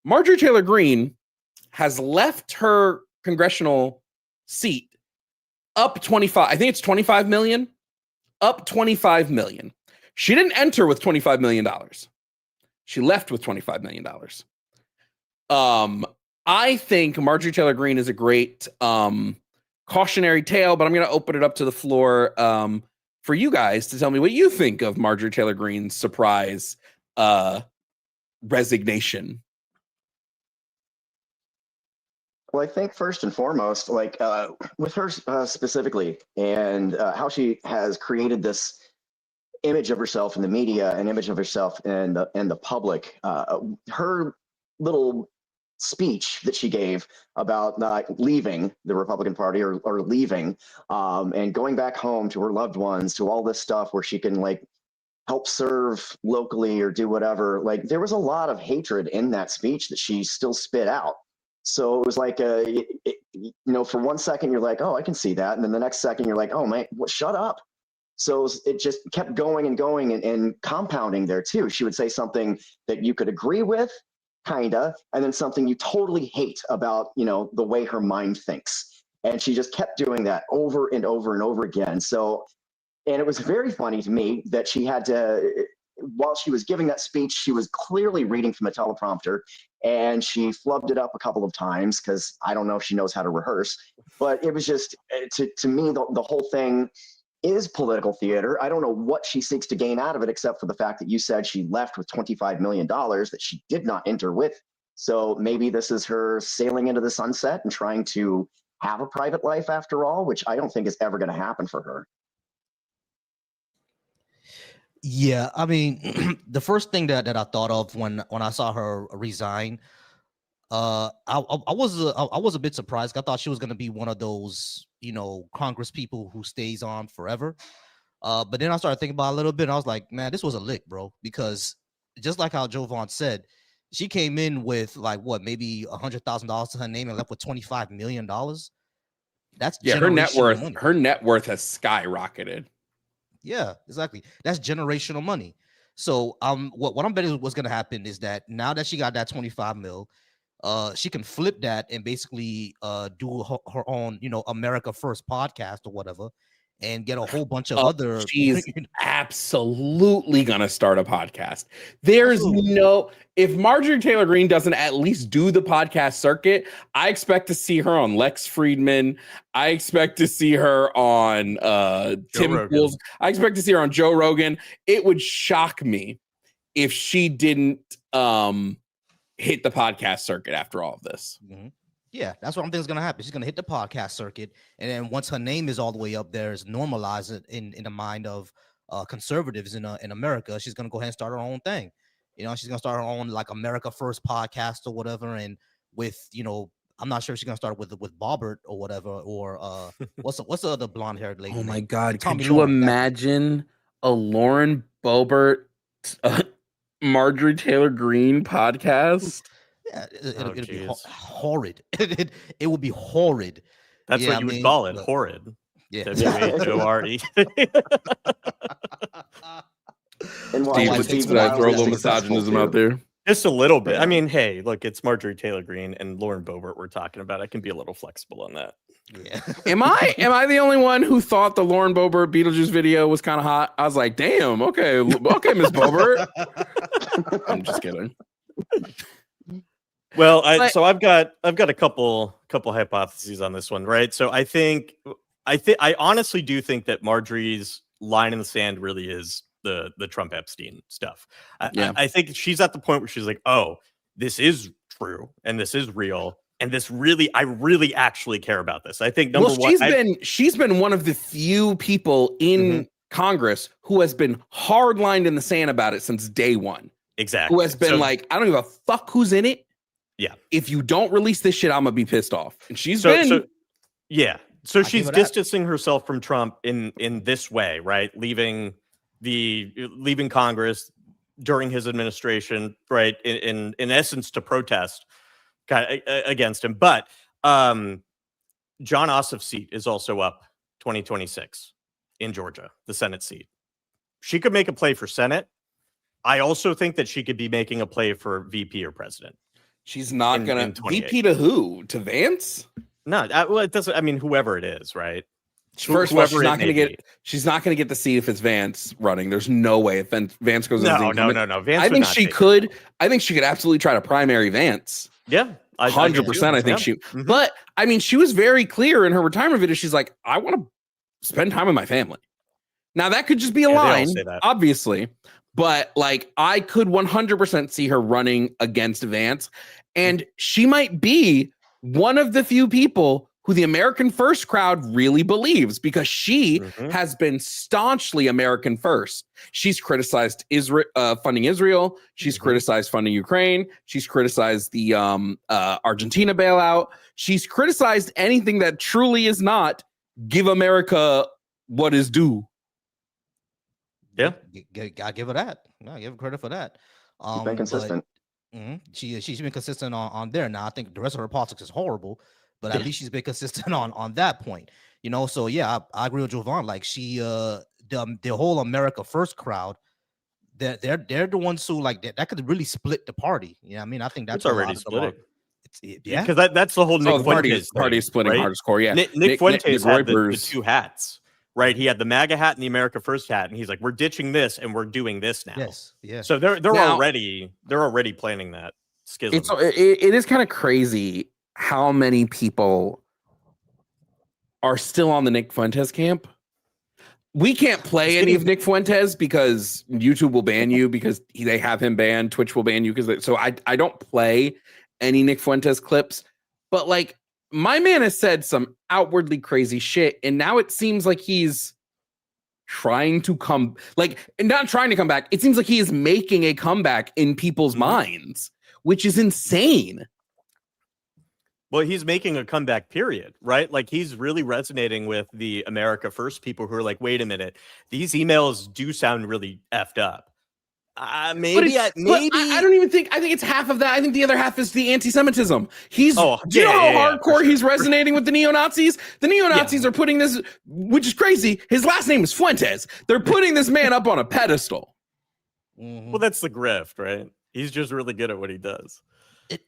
Marjorie Taylor Greene has left her congressional seat up 25. I think it's 25 million. Up 25 million. She didn't enter with $25 million. She left with $25 million. I think Marjorie Taylor Greene is a great cautionary tale, but I'm going to open it up to the floor for you guys to tell me what you think of Marjorie Taylor Greene's surprise resignation. Well, I think first and foremost, like with her specifically, and how she has created this image of herself in the media, an image of herself in the public. Her little speech that she gave about leaving the Republican Party or leaving and going back home to her loved ones, to all this stuff where she can like help serve locally or do whatever. Like there was a lot of hatred in that speech that she still spit out. So it was like, for 1 second, you're like, oh, I can see that. And then the next second, you're like, oh, man, shut up. So it just kept going and going and compounding there, too. She would say something that you could agree with, kind of, and then something you totally hate about, the way her mind thinks. And she just kept doing that over and over and over again. So, and it was very funny to me that she had to, while she was giving that speech, she was clearly reading from a teleprompter, and she flubbed it up a couple of times because I don't know if she knows how to rehearse. But it was just, to me, the whole thing is political theater. I don't know what she seeks to gain out of it, except for the fact that you said she left with $25 million that she did not enter with. So maybe this is her sailing into the sunset and trying to have a private life after all, which I don't think is ever going to happen for her. Yeah, I mean, the first thing that I thought of when I saw her resign, I was a bit surprised. I thought she was going to be one of those, Congress people who stays on forever. But then I started thinking about it a little bit, and I was like, man, this was a lick, bro. Because just like how Jovan said, She came in with like what, maybe $100,000 to her name and left with $25 million. That's generational money. Her net worth has skyrocketed. Yeah, exactly. That's generational money. So what I'm betting what's gonna happen is that now that she got that 25 mil, she can flip that and basically do her own, America First podcast or whatever, and get a whole bunch of other. She's absolutely gonna start a podcast. There's if Marjorie Taylor Greene doesn't at least do the podcast circuit, I expect to see her on Lex Friedman. I expect to see her on Tim Pool's. I expect to see her on Joe Rogan. It would shock me if she didn't hit the podcast circuit after all of this. Mm-hmm. Yeah, that's what I'm thinking is gonna happen. She's gonna hit the podcast circuit, and then once her name is all the way up there, is normalize it in the mind of conservatives in America. She's gonna go ahead and start her own thing. She's gonna start her own like America First podcast or whatever, and with I'm not sure if she's gonna start with Bobbert or whatever, or what's the other blonde haired lady? Oh my God! Could you imagine a Lauren Boebert, Marjorie Taylor Greene podcast? Yeah, it'll be horrid. It would be horrid. That's what you would call it, horrid. Yeah. WHORE. Steve, I throw a little misogynism out there? Just a little bit. I mean, hey, look, it's Marjorie Taylor Greene and Lauren Boebert we're talking about. I can be a little flexible on that. Yeah. Am I the only one who thought the Lauren Boebert Beetlejuice video was kind of hot? I was like, damn, okay, Miss Boebert. I'm just kidding. Well, so I've got a couple hypotheses on this one, right? So I honestly do think that Marjorie's line in the sand really is the Trump Epstein stuff. I think she's at the point where she's like, oh, this is true and this is real. And I really actually care about this. I think she's been one of the few people in Congress who has been hard lined in the sand about it since day one. Exactly. Who has been like, I don't give a fuck who's in it. Yeah. If you don't release this shit, I'm gonna be pissed off. And she's So she's distancing herself from Trump in this way, right? Leaving Congress during his administration, right? In essence, to protest against him. But John Ossoff's seat is also up 2026 in Georgia, the Senate seat. She could make a play for Senate. I also think that she could be making a play for VP or president. She's not gonna VP to who? To Vance? No, well, it doesn't. I mean, whoever it is, right? First of all, she's not gonna get the seat if it's Vance running. There's no way if Vance goes. No. Vance I think she could. I think she could absolutely try to primary Vance. Yeah, 100%. I think she. But I mean, she was very clear in her retirement video. She's like, I want to spend time with my family. Now that could just be a line, obviously. But like, I could 100% see her running against Vance, and she might be one of the few people who the American First crowd really believes, because she has been staunchly American First. She's criticized Israel, funding Israel. She's criticized funding Ukraine. She's criticized the Argentina bailout. She's criticized anything that truly is not give America what is due. Yeah, gotta give her that. No, give her credit for that. She's been consistent. She's been consistent on there. Now I think the rest of her politics is horrible, but at least she's been consistent on that point. So yeah, I agree with Jovan. Like the whole America First crowd, they're the ones who like that could really split the party. I mean, I think that's already splitting. Yeah, because that's the whole Nick Fuentes party is splitting, right? Hardcore. Yeah, Nick Fuentes had the two hats. Right, he had the MAGA hat and the America First hat, and he's like, "We're ditching this and we're doing this now." Yes, yeah. So they're already planning that schism. It is kind of crazy how many people are still on the Nick Fuentes camp. We can't play any of Nick Fuentes because YouTube will ban you because they have him banned. Twitch will ban you so I don't play any Nick Fuentes clips, but like. My man has said some outwardly crazy shit, and now it seems like he's trying to not trying to come back. It seems like he is making a comeback in people's minds, which is insane. Well, he's making a comeback, period, right? Like, he's really resonating with the America First people who are like, wait a minute, these emails do sound really effed up. Maybe. I don't even think. I think it's half of that. I think the other half is the anti-Semitism. Do you know how hardcore he's resonating with the neo-Nazis? The neo-Nazis are putting this, which is crazy. His last name is Fuentes. They're putting this man up on a pedestal. Well, that's the grift, right? He's just really good at what he does.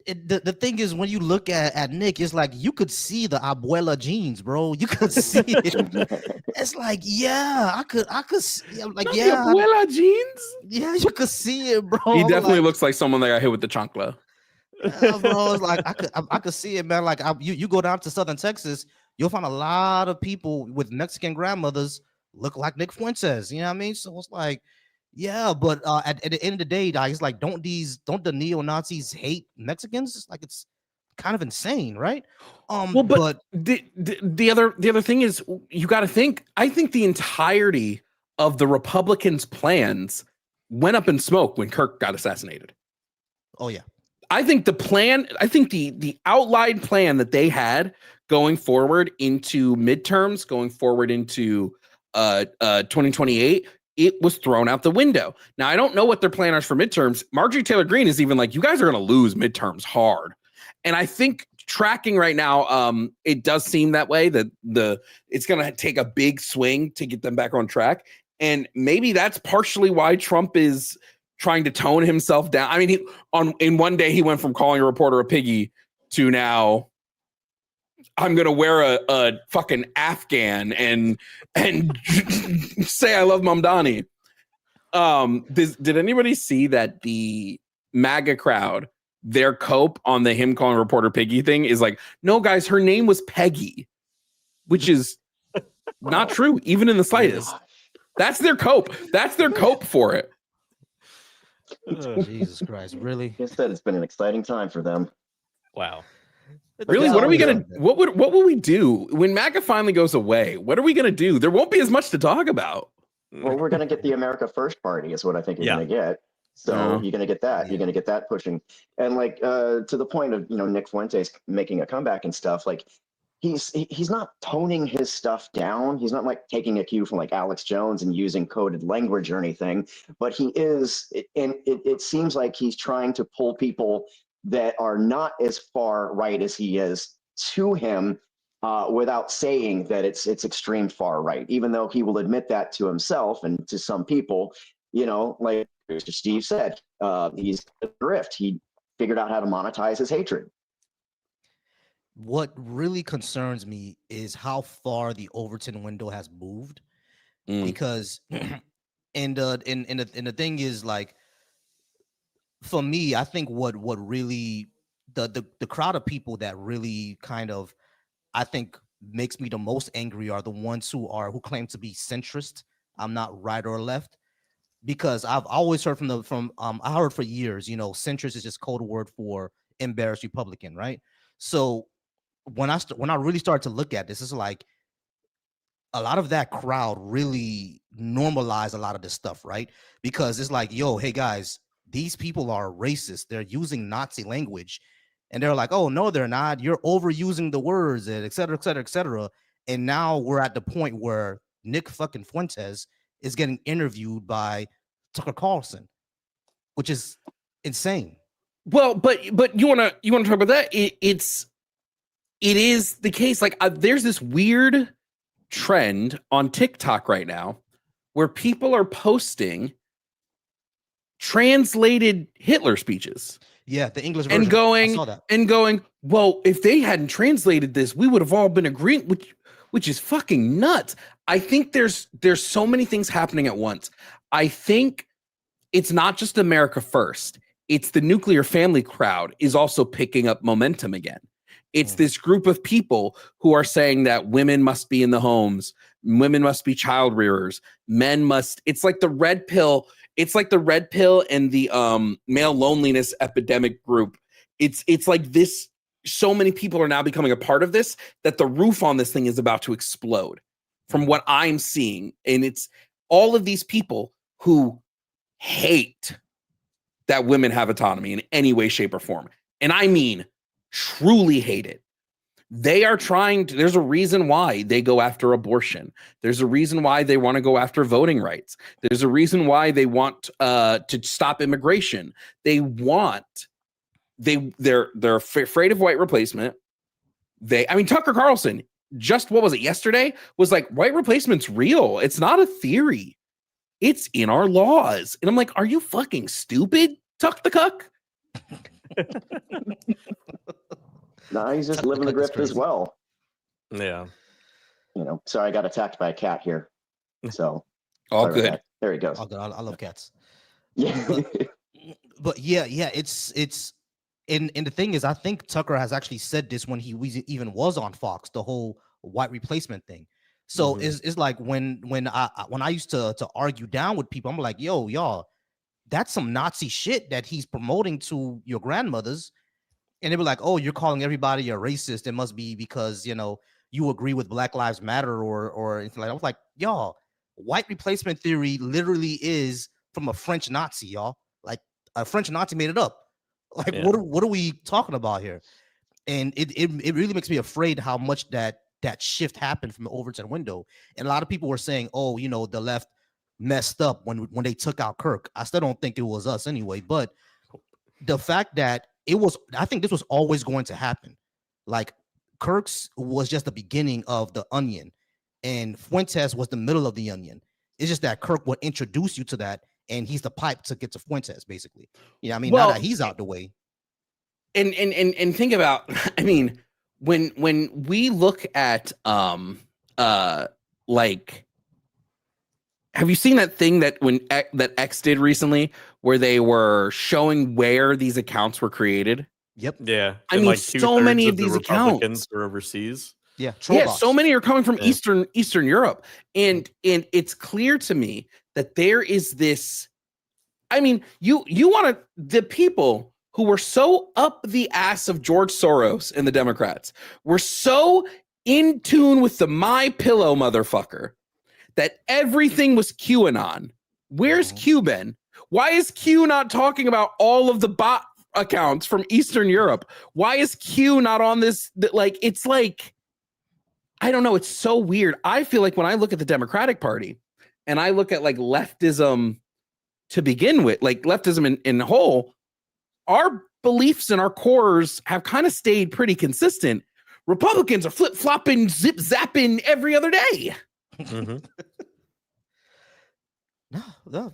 The thing is, when you look at Nick, it's like you could see the abuela genes, bro. You could see it. It's like, yeah, I could see, like, Not yeah, the abuela genes. Yeah, you could see it, bro. He definitely looks like someone that got hit with the chancla. Yeah, bro, it's like I could see it, man. Like you go down to Southern Texas, you'll find a lot of people with Mexican grandmothers look like Nick Fuentes. You know what I mean? So it's like, yeah, but at the end of the day, it's like, don't the neo-Nazis hate Mexicans? It's like, it's kind of insane, right? Well, but the other thing is, you got to think. I think the entirety of the Republicans' plans went up in smoke when Kirk got assassinated. Oh yeah. I think the outlined plan that they had going forward into midterms, going forward into 2028, it was thrown out the window. Now, I don't know what their plan is for midterms. Marjorie Taylor Greene is even like, you guys are going to lose midterms hard. And I think tracking right now, it does seem that way, that it's going to take a big swing to get them back on track. And maybe that's partially why Trump is trying to tone himself down. I mean, in one day he went from calling a reporter a piggy to now, I'm gonna wear a fucking Afghan and say I love Mamdani. Did anybody see that the MAGA crowd, their cope on the him calling reporter piggy thing is like, no guys, her name was Peggy, which is not true, even in the slightest. That's their cope. That's their cope for it. Oh, Jesus Christ, really? Instead, it's been an exciting time for them. Wow. Really? What are we gonna? What will we do when MAGA finally goes away? What are we gonna do? There won't be as much to talk about. Well, we're gonna get the America First Party, is what I think you're gonna get. So you're gonna get that. You're gonna get that pushing, and like to the point of Nick Fuentes making a comeback and stuff. Like he's not toning his stuff down. He's not like taking a cue from like Alex Jones and using coded language or anything. But he is, and it seems like he's trying to pull people that are not as far right as he is to him without saying that it's extreme far right, even though he will admit that to himself and to some people. Like Mr. Steve said, he's a drift. He figured out how to monetize his hatred. What really concerns me is how far the Overton window has moved, because and the thing is, like, for me, I think what really the crowd of people that really kind of, I think, makes me the most angry are the ones who claim to be centrist. I'm not right or left, because I've always heard I heard for years, centrist is just code word for embarrassed Republican, right? So when I really started to look at this, it's like a lot of that crowd really normalized a lot of this stuff, right? Because it's like, yo, hey guys, these people are racist. They're using Nazi language. And they're like, oh, no, they're not. You're overusing the words, et cetera, et cetera, et cetera. And now we're at the point where Nick fucking Fuentes is getting interviewed by Tucker Carlson, which is insane. Well, but you wanna talk about that? It is the case. Like, there's this weird trend on TikTok right now where people are posting translated Hitler speeches. Yeah, the English version. And I saw that. going, well, if they hadn't translated this, we would have all been agreeing, which is fucking nuts. I think there's so many things happening at once. I think it's not just America First. It's the nuclear family crowd is also picking up momentum again. It's this group of people who are saying that women must be in the homes, women must be child rearers, men must. It's like the red pill. It's like the red pill and the male loneliness epidemic group. It's like this. So many people are now becoming a part of this that the roof on this thing is about to explode from what I'm seeing. And it's all of these people who hate that women have autonomy in any way, shape, or form. And I mean, truly hate it. They are trying to, there's a reason why they go after abortion. There's a reason why they want to go after voting rights. There's a reason why they want to stop immigration. They're afraid of white replacement. Tucker Carlson, just what was it yesterday, was like, white replacement's real. It's not a theory. It's in our laws. And I'm like, are you fucking stupid, Tuck the Cuck? No, he's just living the grift as well. Yeah. Sorry, I got attacked by a cat here. So all good. There he goes. All good. I love cats. Yeah. But yeah, it's and the thing is, I think Tucker has actually said this when he even was on Fox, the whole white replacement thing. So it's like when I used to argue down with people, I'm like, yo, y'all, that's some Nazi shit that he's promoting to your grandmothers. And they were like, oh, you're calling everybody a racist. It must be because, you agree with Black Lives Matter or anything like that. I was like, y'all, white replacement theory literally is from a French Nazi, y'all. Like a French Nazi made it up. Like, what are we talking about here? And it really makes me afraid how much that shift happened from the Overton window. And a lot of people were saying, oh, the left messed up when they took out Kirk. I still don't think it was us anyway, but the fact that I think this was always going to happen. Like Kirk's was just the beginning of the onion and Fuentes was the middle of the onion. It's just that Kirk would introduce you to that and he's the pipe to get to Fuentes, basically. Now that he's out the way. And think about, when we look at like, have you seen that thing that that X did recently where they were showing where these accounts were created? Yep. Yeah. Like so many of these accounts are overseas. Yeah. So many are coming from Eastern Europe. And it's clear to me that there is this, you want the people who were so up the ass of George Soros and the Democrats were so in tune with the My Pillow motherfucker that everything was QAnon. Where's Q been? Why is Q not talking about all of the bot accounts from Eastern Europe? Why is Q not on this? It's like, I don't know. It's so weird. I feel like when I look at the Democratic Party and I look at like leftism to begin with, like leftism in whole, our beliefs and our cores have kind of stayed pretty consistent. Republicans are flip-flopping, zip-zapping every other day. No.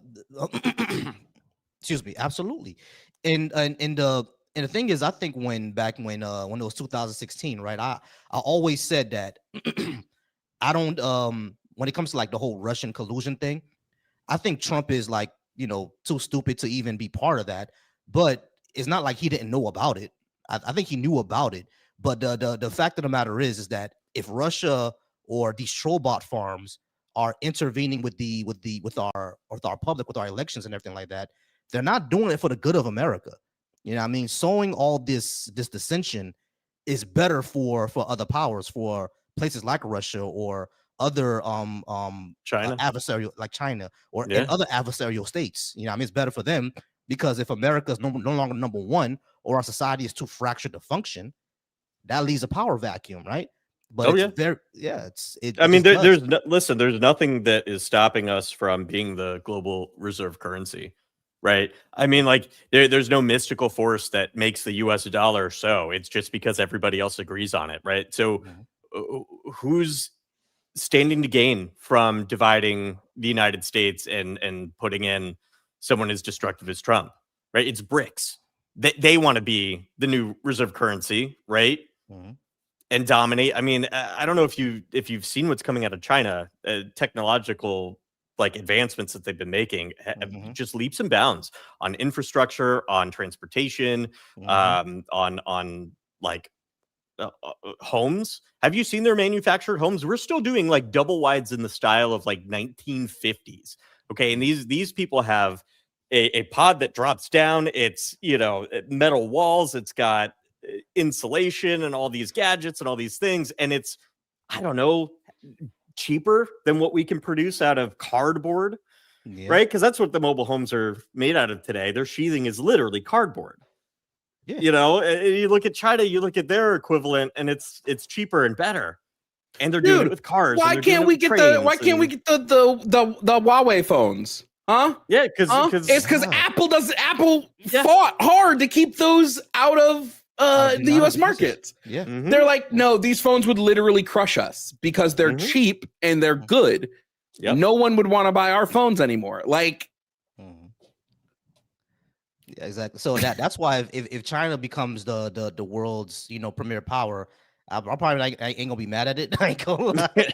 Excuse me. Absolutely. And the thing is, I think when it was 2016, right? I always said that I don't when it comes to like the whole Russian collusion thing, I think Trump is like, too stupid to even be part of that. But it's not like he didn't know about it. I think he knew about it. But the fact of the matter is that if Russia or these trollbot farms are intervening with our public, with our elections and everything like that, they're not doing it for the good of America. Sowing all this dissension is better for other powers, for places like Russia or other China, adversarial like China or and other adversarial states. It's better for them because if America is no longer number one or our society is too fractured to function, that leaves a power vacuum, right? But there's nothing that is stopping us from being the global reserve currency, right? There's no mystical force that makes the US dollar so. It's just because everybody else agrees on it, right? So who's standing to gain from dividing the United States and putting in someone as destructive as Trump, right? It's BRICS. They want to be the new reserve currency, right? And dominate. I don't know if you've seen what's coming out of China, technological like advancements that they've been making, just leaps and bounds on infrastructure, on transportation, on like homes. Have you seen their manufactured homes? We're still doing like double wides in the style of like 1950s. Okay, and these people have a pod that drops down. It's metal walls. It's got insulation and all these gadgets and all these things, and it's, I don't know, cheaper than what we can produce out of cardboard, right? Because that's what the mobile homes are made out of today. Their sheathing is literally cardboard. Yeah. You know, and you look at China, you look at their equivalent, and it's cheaper and better. And they're doing Dude, it with cars. Why can't we get the Huawei phones? Huh? Yeah, because It's because Apple fought hard to keep those out of the US markets. Yeah. They're like, no, these phones would literally crush us because they're cheap and they're good. Yep. No one would want to buy our phones anymore. Like, yeah, exactly. So that's why if China becomes the world's premier power, I'm probably I ain't gonna be mad at it. I ain't gonna lie.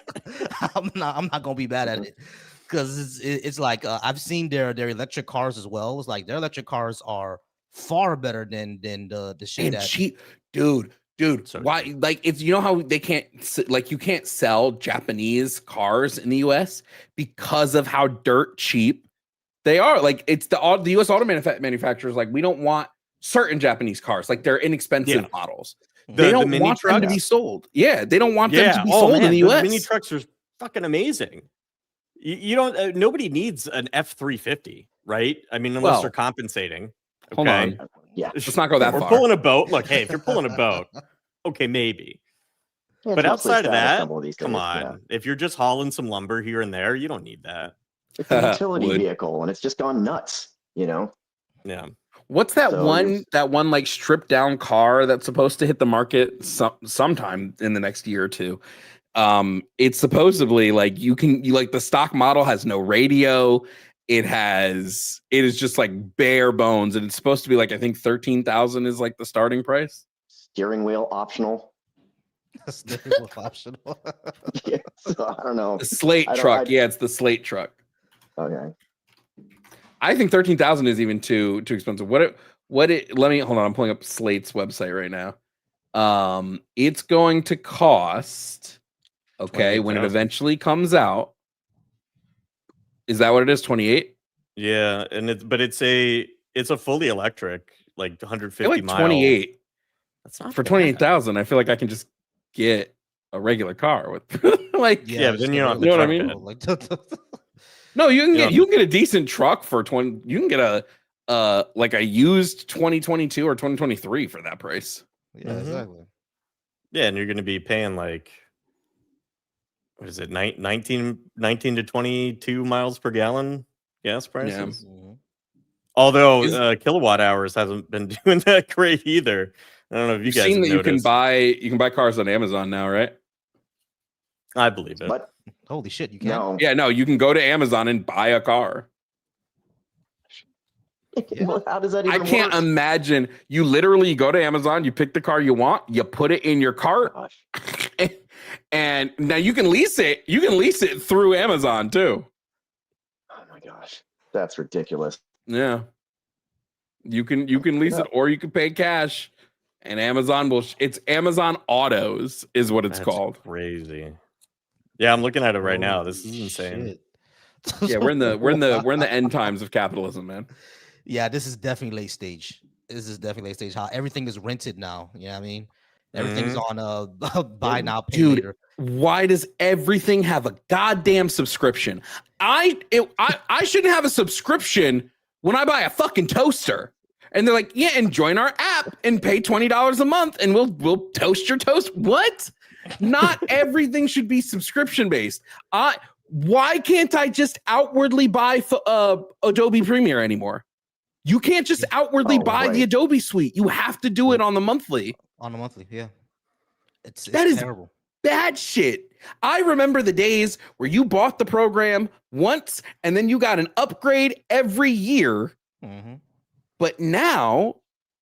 I'm not gonna be mad at it because it's like I've seen their electric cars as well. It's like their electric cars are far better than the shit and that cheap, dude. So Why? Like, it's how they can't you can't sell Japanese cars in the US because of how dirt cheap they are. Like, it's the US auto manufacturers. Like, we don't want certain Japanese cars. Like, they're inexpensive models. They don't mini want them to be sold. Yeah, they don't want them to be Oh, sold man, in the those US. mini trucks are fucking amazing. You don't. Nobody needs an F-350, right? I mean, unless Well, they're compensating. Hold Okay? on. Yeah. Let's not go that We're far. pulling a boat. Look, hey, if you're pulling a boat, okay, maybe. Yeah, it's But mostly outside of status that, symbol these come days, on. yeah. If you're just hauling some lumber here and there, you don't need that. It's a utility Would. vehicle, and it's just gone nuts. Yeah. What's that So one like stripped down car that's supposed to hit the market sometime in the next year or two? It's supposedly like you like the stock model has no radio. It is just like bare bones, and it's supposed to be like I think 13,000 is like the starting price. steering wheel optional. optional. Yeah, so I don't know. The slate truck, yeah, it's the slate truck. Okay. I think 13,000 is even too expensive. Let me hold on. I'm pulling up Slate's website right now. It's going to cost, okay, when it 28,000. eventually comes out. Is that what it is? 28? Yeah, and it's a fully electric, like 150 like mile. 28. That's not For bad. 28,000. I feel like I can just get a regular car with like Yeah, but then you don't have you know what I the mean? truck bed. No, you can get a decent truck for 20. You can get like a used 2022 or 2023 for that price. Yeah, exactly. Yeah, and you're going to be paying like, what is it, 19 to 22 miles per gallon gas prices? Mm-hmm. Although kilowatt hours hasn't been doing that great either. I don't know if you You've guys seen have that you noticed. can buy cars on Amazon now, right? I believe it. But Holy shit, you can. no. Yeah, no, you can go to Amazon and buy a car. Well, how does that even I can't work? imagine. You literally go to Amazon, you pick the car you want, you put it in your cart, Gosh. and now you can lease it. You can lease it through Amazon too. Oh my gosh. That's ridiculous. Yeah. You can lease it or you can pay cash, and Amazon will it's Amazon Autos is what it's That's called. crazy. Yeah, I'm looking at it right now. This is Holy insane. shit. Yeah, we're in the end times of capitalism, man. Yeah, this is definitely late stage. This is definitely late stage. How everything is rented now. You know what I mean? Everything's on buy now, pay Dude, later. why does everything have a goddamn subscription? I shouldn't have a subscription when I buy a fucking toaster. And they're like, yeah, and join our app and pay $20 a month and we'll toast your toast. What? Not everything should be subscription based. Why can't I just outwardly buy Adobe Premiere anymore? You can't just outwardly buy the Adobe suite. You have to do it on the monthly. On the monthly, yeah. It's terrible. Bad shit. I remember the days where you bought the program once and then you got an upgrade every year. Mm-hmm. But now,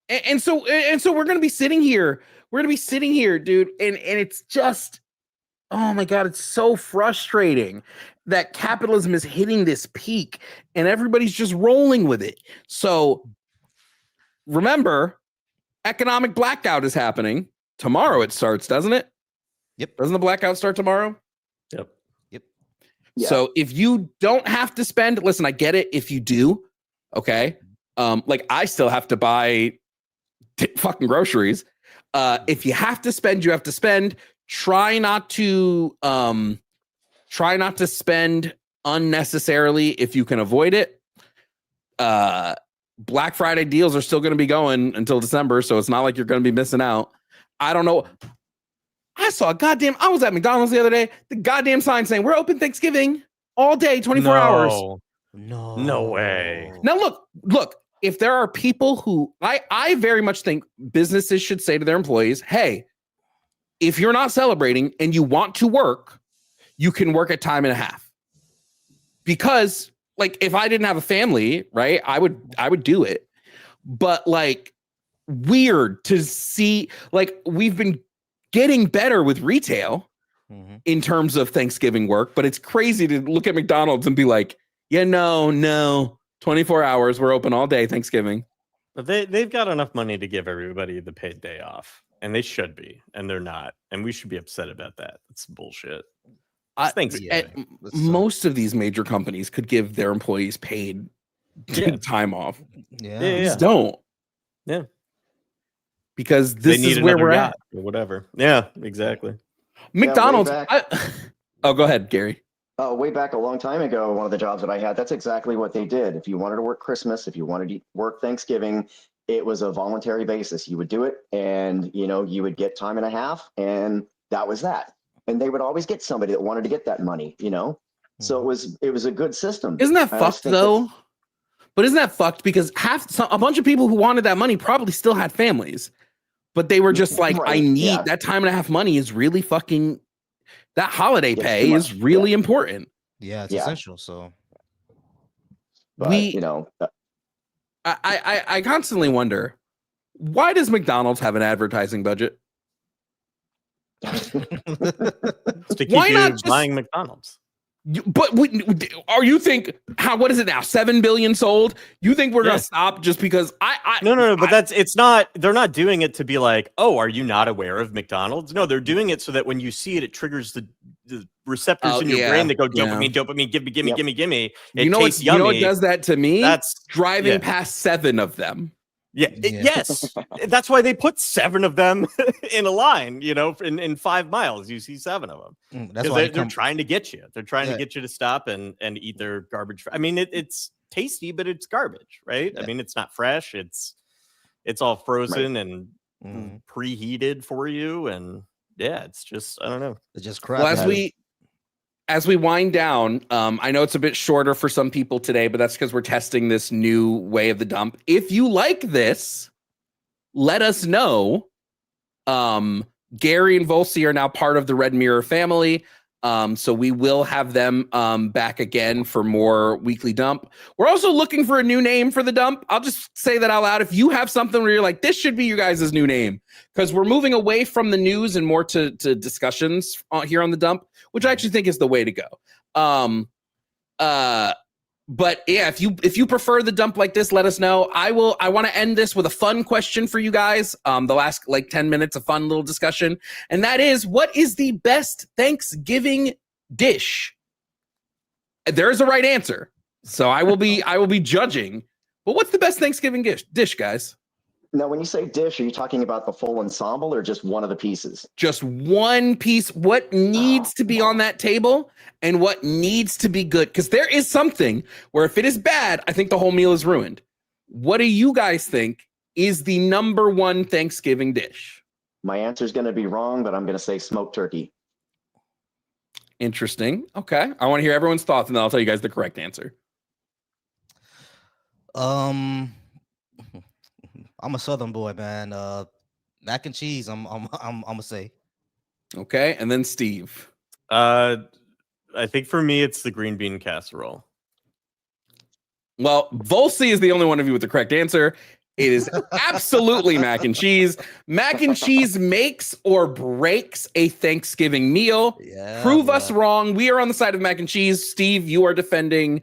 and so we're gonna be sitting here. We're gonna be sitting here, dude, and it's just, oh my god, it's so frustrating that capitalism is hitting this peak and everybody's just rolling with it. So remember, economic blackout is happening tomorrow. It starts, doesn't it? Yep. Doesn't the blackout start tomorrow? Yep. Yeah. So if you don't have to spend, listen, I get it. If you do, okay. Like I still have to buy fucking groceries. If you have to spend, you have to spend. Try not to spend unnecessarily if you can avoid it. Black Friday deals are still going to be going until December, so it's not like you're going to be missing out. I don't know. I was at McDonald's the other day. The goddamn sign saying we're open Thanksgiving all day, 24 hours. No way. Now look, if there are people who I very much think businesses should say to their employees, hey, if you're not celebrating and you want to work, you can work at time and a half. Because like if I didn't have a family, right, I would do it. But like weird to see, like we've been getting better with retail in terms of Thanksgiving work, but it's crazy to look at McDonald's and be like, yeah, no, 24 hours, we're open all day Thanksgiving. But they've got enough money to give everybody the paid day off, and they should be, and they're not, and we should be upset about that. It's bullshit. Thanksgiving. Most of these major companies could give their employees paid time off. Just don't. Yeah. Because this is where we're at. Or whatever. Yeah, exactly. McDonald's. Go ahead, Gary. Way back a long time ago, one of the jobs that I had, that's exactly what they did. If you wanted to work Christmas, if you wanted to work Thanksgiving, it was a voluntary basis. You would do it and, you would get time and a half, and that was that. And they would always get somebody that wanted to get that money, So it was a good system. Isn't that fucked though? But isn't that fucked? Because a bunch of people who wanted that money probably still had families, but they were just like, I need that time and a half money is really fucking, that holiday pay is really important. Yeah, it's essential. So but, I constantly wonder, why does McDonald's have an advertising budget? To keep you buying McDonald's. But what is it now? 7 billion sold? You think we're gonna stop just because No, but it's not, they're not doing it to be like, oh, are you not aware of McDonald's? No, they're doing it so that when you see it triggers the receptors in your brain that go dopamine, gimme. You know what does that to me? That's driving past 7 of them. Yes. That's why they put 7 of them in a line, in 5 miles, you see 7 of them. That's why they're trying to get you. They're trying to get you to stop and eat their garbage. I mean, it's tasty, but it's garbage, right? I mean, it's not fresh. It's all frozen and preheated for you. And it's just, I don't know. It's just crap. Well, as we wind down, I know it's a bit shorter for some people today, but that's because we're testing this new way of the dump. If you like this, let us know. Gary and Volsi are now part of the Red Mirror family. So we will have them back again for more weekly dump. We're also looking for a new name for the dump. I'll just say that out loud. If you have something where you're like, this should be you guys' new name, because we're moving away from the news and more to discussions here on the dump, which I actually think is the way to go. But yeah, if you prefer the dump like this, let us know. I want to end this with a fun question for you guys. The last 10 minutes of fun little discussion. And that is, what is the best Thanksgiving dish? There is a right answer. So I will be judging. But what's the best Thanksgiving dish, guys? Now, when you say dish, are you talking about the full ensemble or just one of the pieces? Just one piece. What needs to be on that table and what needs to be good? Because there is something where if it is bad, I think the whole meal is ruined. What do you guys think is the number one Thanksgiving dish? My answer is going to be wrong, but I'm going to say smoked turkey. Interesting. Okay. I want to hear everyone's thoughts, and then I'll tell you guys the correct answer. I'm a Southern boy, man. Mac and cheese. I'm gonna say. Okay, and then Steve. I think for me, it's the green bean casserole. Well, Volsi is the only one of you with the correct answer. It is absolutely mac and cheese. Mac and cheese makes or breaks a Thanksgiving meal. Prove us wrong. We are on the side of mac and cheese. Steve, you are defending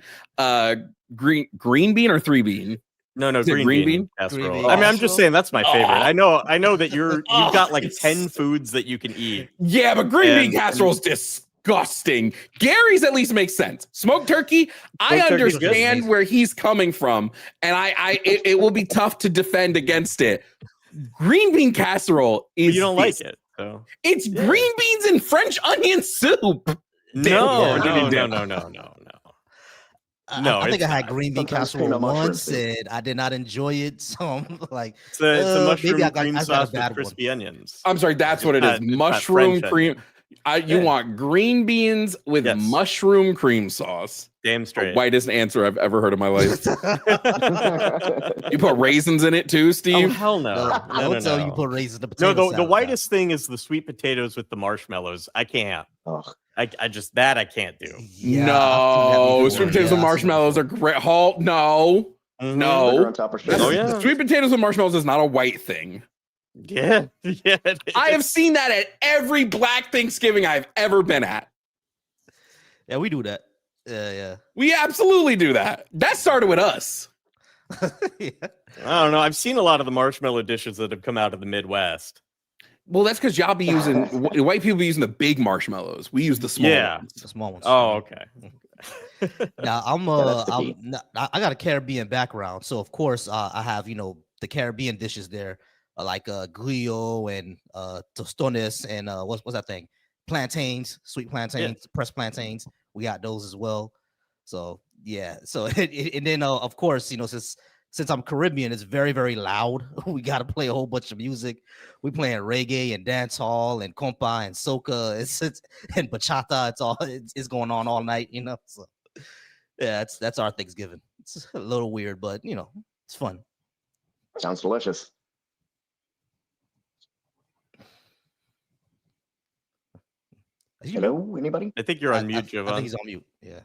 green bean or 3 bean? No, green bean casserole. Green bean. I mean, I'm just saying that's my favorite. I know that you've got 10 foods that you can eat. Yeah, but green bean casserole is disgusting. Gary's at least makes sense. Smoked turkey, I understand where he's coming from, and it will be tough to defend against it. Green bean casserole is but you don't like it. So it's green beans and French onion soup. No. No, I think it's I had not. green bean Sometimes casserole peanut mushrooms, once, Steve. and I did not enjoy it. So I'm like, It's a maybe mushroom I cream got a sauce with bad one. crispy onions. I'm sorry, that's what it is. It's not Mushroom French cream. onion. You Yeah. want green beans with Yes. mushroom cream sauce. Damn The straight. whitest answer I've ever heard in my life. You put raisins in it too, Oh Steve? hell no! No, No, don't no, tell you no. put raisins in the No, potato the salad. whitest thing is the sweet potatoes with the marshmallows. I can't. Ugh. I just that I can't do. Yeah, I've seen that No, before. sweet potatoes Yeah, and I've seen that marshmallows are before. great. Halt, no, Mhm. Sugar no. on top of That's- sugar. Oh, yeah. Sweet potatoes and marshmallows is not a white thing. Yeah, yeah. it I have is. seen that at every Black Thanksgiving I've ever been at. Yeah, we do that. Yeah, We absolutely do that. That started with us. yeah. I don't know. I've seen a lot of the marshmallow dishes that have come out of the Midwest. Well, that's because y'all be using white people be using the big marshmallows. We use the small Yeah. ones. The small ones. Oh, okay. Now that's the key. I got a Caribbean background, so of course I have the Caribbean dishes there, like grillo and tostones and what's that thing? Plantains, sweet plantains, pressed plantains. We got those as well. So yeah, so and then of course since I'm Caribbean, it's very very loud. We got to play a whole bunch of music. We playing reggae and dance hall and compa and soca. It's and bachata. It's going on all night. So. Yeah, that's our Thanksgiving. It's a little weird, but it's fun. Sounds delicious. Hello, anybody? I think you're on mute, I Jovan. think he's on mute. Yeah.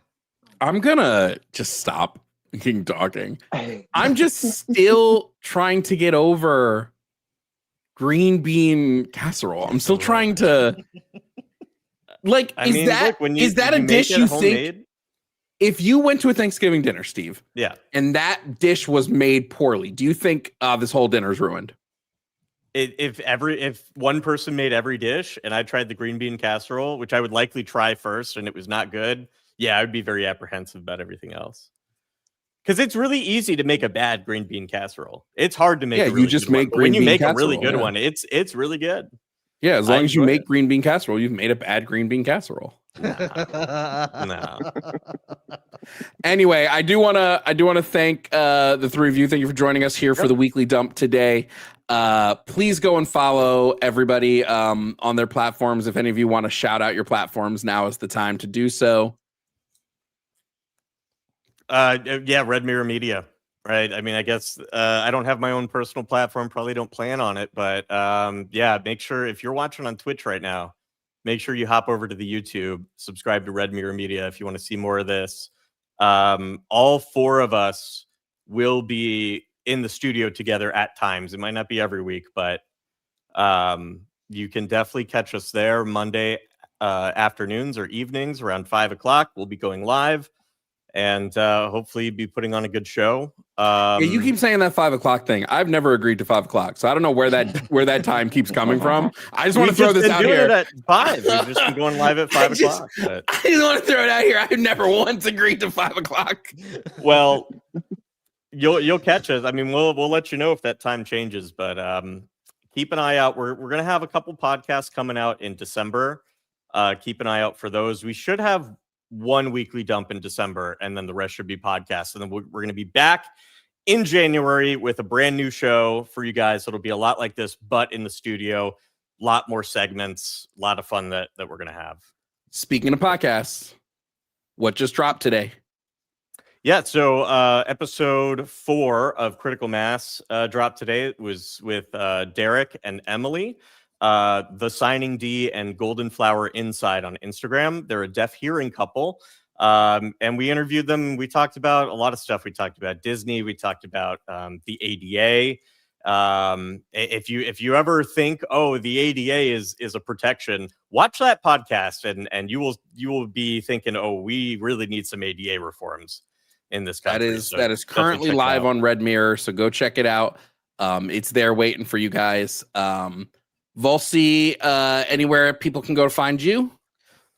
I'm gonna just stop talking. I'm just still trying to get over green bean casserole. I'm still trying to like. I mean, look, when is that you a make dish it you homemade, think? If you went to a Thanksgiving dinner, Steve, yeah, and that dish was made poorly, do you think this whole dinner's ruined? if one person made every dish and I tried the green bean casserole, which I would likely try first, and it was not good, yeah, I would be very apprehensive about everything else. Because it's really easy to make a bad green bean casserole. It's hard to make. Yeah, a really you just good one. make But when green you bean make a really casserole, good yeah. one, it's really good. Yeah, as I long as you enjoy make it. green bean casserole, you've made a bad green bean casserole. No. Anyway, I do want to thank the three of you. Thank you for joining us here for the weekly dump today. Please go and follow everybody on their platforms. If any of you want to shout out your platforms, now is the time to do so. Yeah, Red Mirror Media, right? I mean, I guess I don't have my own personal platform, probably don't plan on it, but yeah, make sure if you're watching on Twitch right now, make sure you hop over to the YouTube, subscribe to Red Mirror Media if you want to see more of this. All four of us will be in the studio together at times. It might not be every week, but you can definitely catch us there Monday afternoons or evenings around 5 o'clock. We'll be going live. And hopefully be putting on a good show. Yeah, you keep saying that 5 o'clock thing. I've never agreed to 5 o'clock, so I don't know where that time keeps coming from. I just want to throw this out doing here. It at 5. We've just been going live at 5 o'clock. But... I just want to throw it out here. I've never once agreed to 5 o'clock. Well, you'll catch us. I mean, we'll let you know if that time changes. But keep an eye out. We're gonna have a couple podcasts coming out in December. Keep an eye out for those. We should have one weekly dump in December, and then the rest should be podcasts. And then we're going to be back in January with a brand new show for you guys. It'll be a lot like this, but in the studio, a lot more segments, a lot of fun that we're going to have. Speaking of podcasts, what just dropped today? Yeah, so episode 4 of Critical Mass dropped today. It was with Derek and Emily. The Signing D and Golden Flower Inside on Instagram. They're a deaf hearing couple. And we interviewed them. We talked about a lot of stuff. We talked about Disney. We talked about the ADA. If you ever think, oh, the ADA is a protection, watch that podcast and you will be thinking, oh, we really need some ADA reforms in this country. That is currently live on Red Mirror, so go check it out. It's there waiting for you guys. Volsi, anywhere people can go to find you?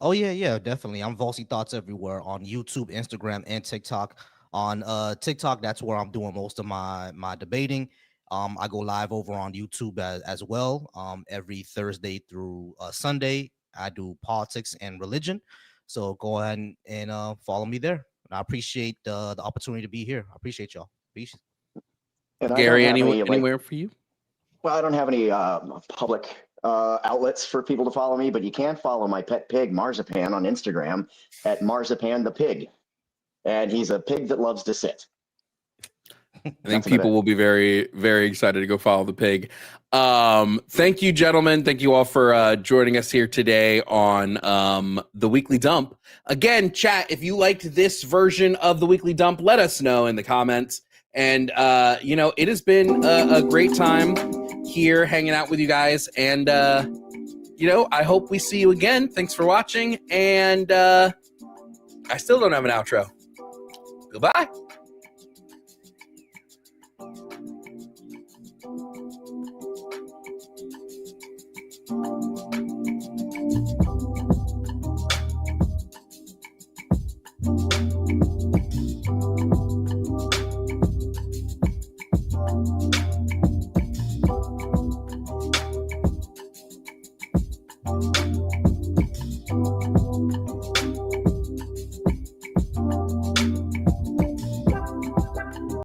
Oh yeah, definitely. I'm Volsi Thoughts everywhere on YouTube, Instagram, and TikTok. On TikTok, that's where I'm doing most of my debating. I go live over on YouTube as well. Every Thursday through Sunday, I do politics and religion. So go ahead and follow me there. And I appreciate the opportunity to be here. I appreciate y'all. Peace. And Gary, I don't have any, anywhere for you? well, I don't have any public outlets for people to follow me, but you can follow my pet pig, Marzipan, on Instagram at Marzipan the Pig. And he's a pig that loves to sit. I think people will be very, very excited to go follow the pig. Thank you, gentlemen. Thank you all for joining us here today on the Weekly Dump. Again, chat, if you liked this version of the Weekly Dump, let us know in the comments. And, you know, it has been a great time here hanging out with you guys. And, you know, I hope we see you again. Thanks for watching. And I still don't have an outro. Goodbye.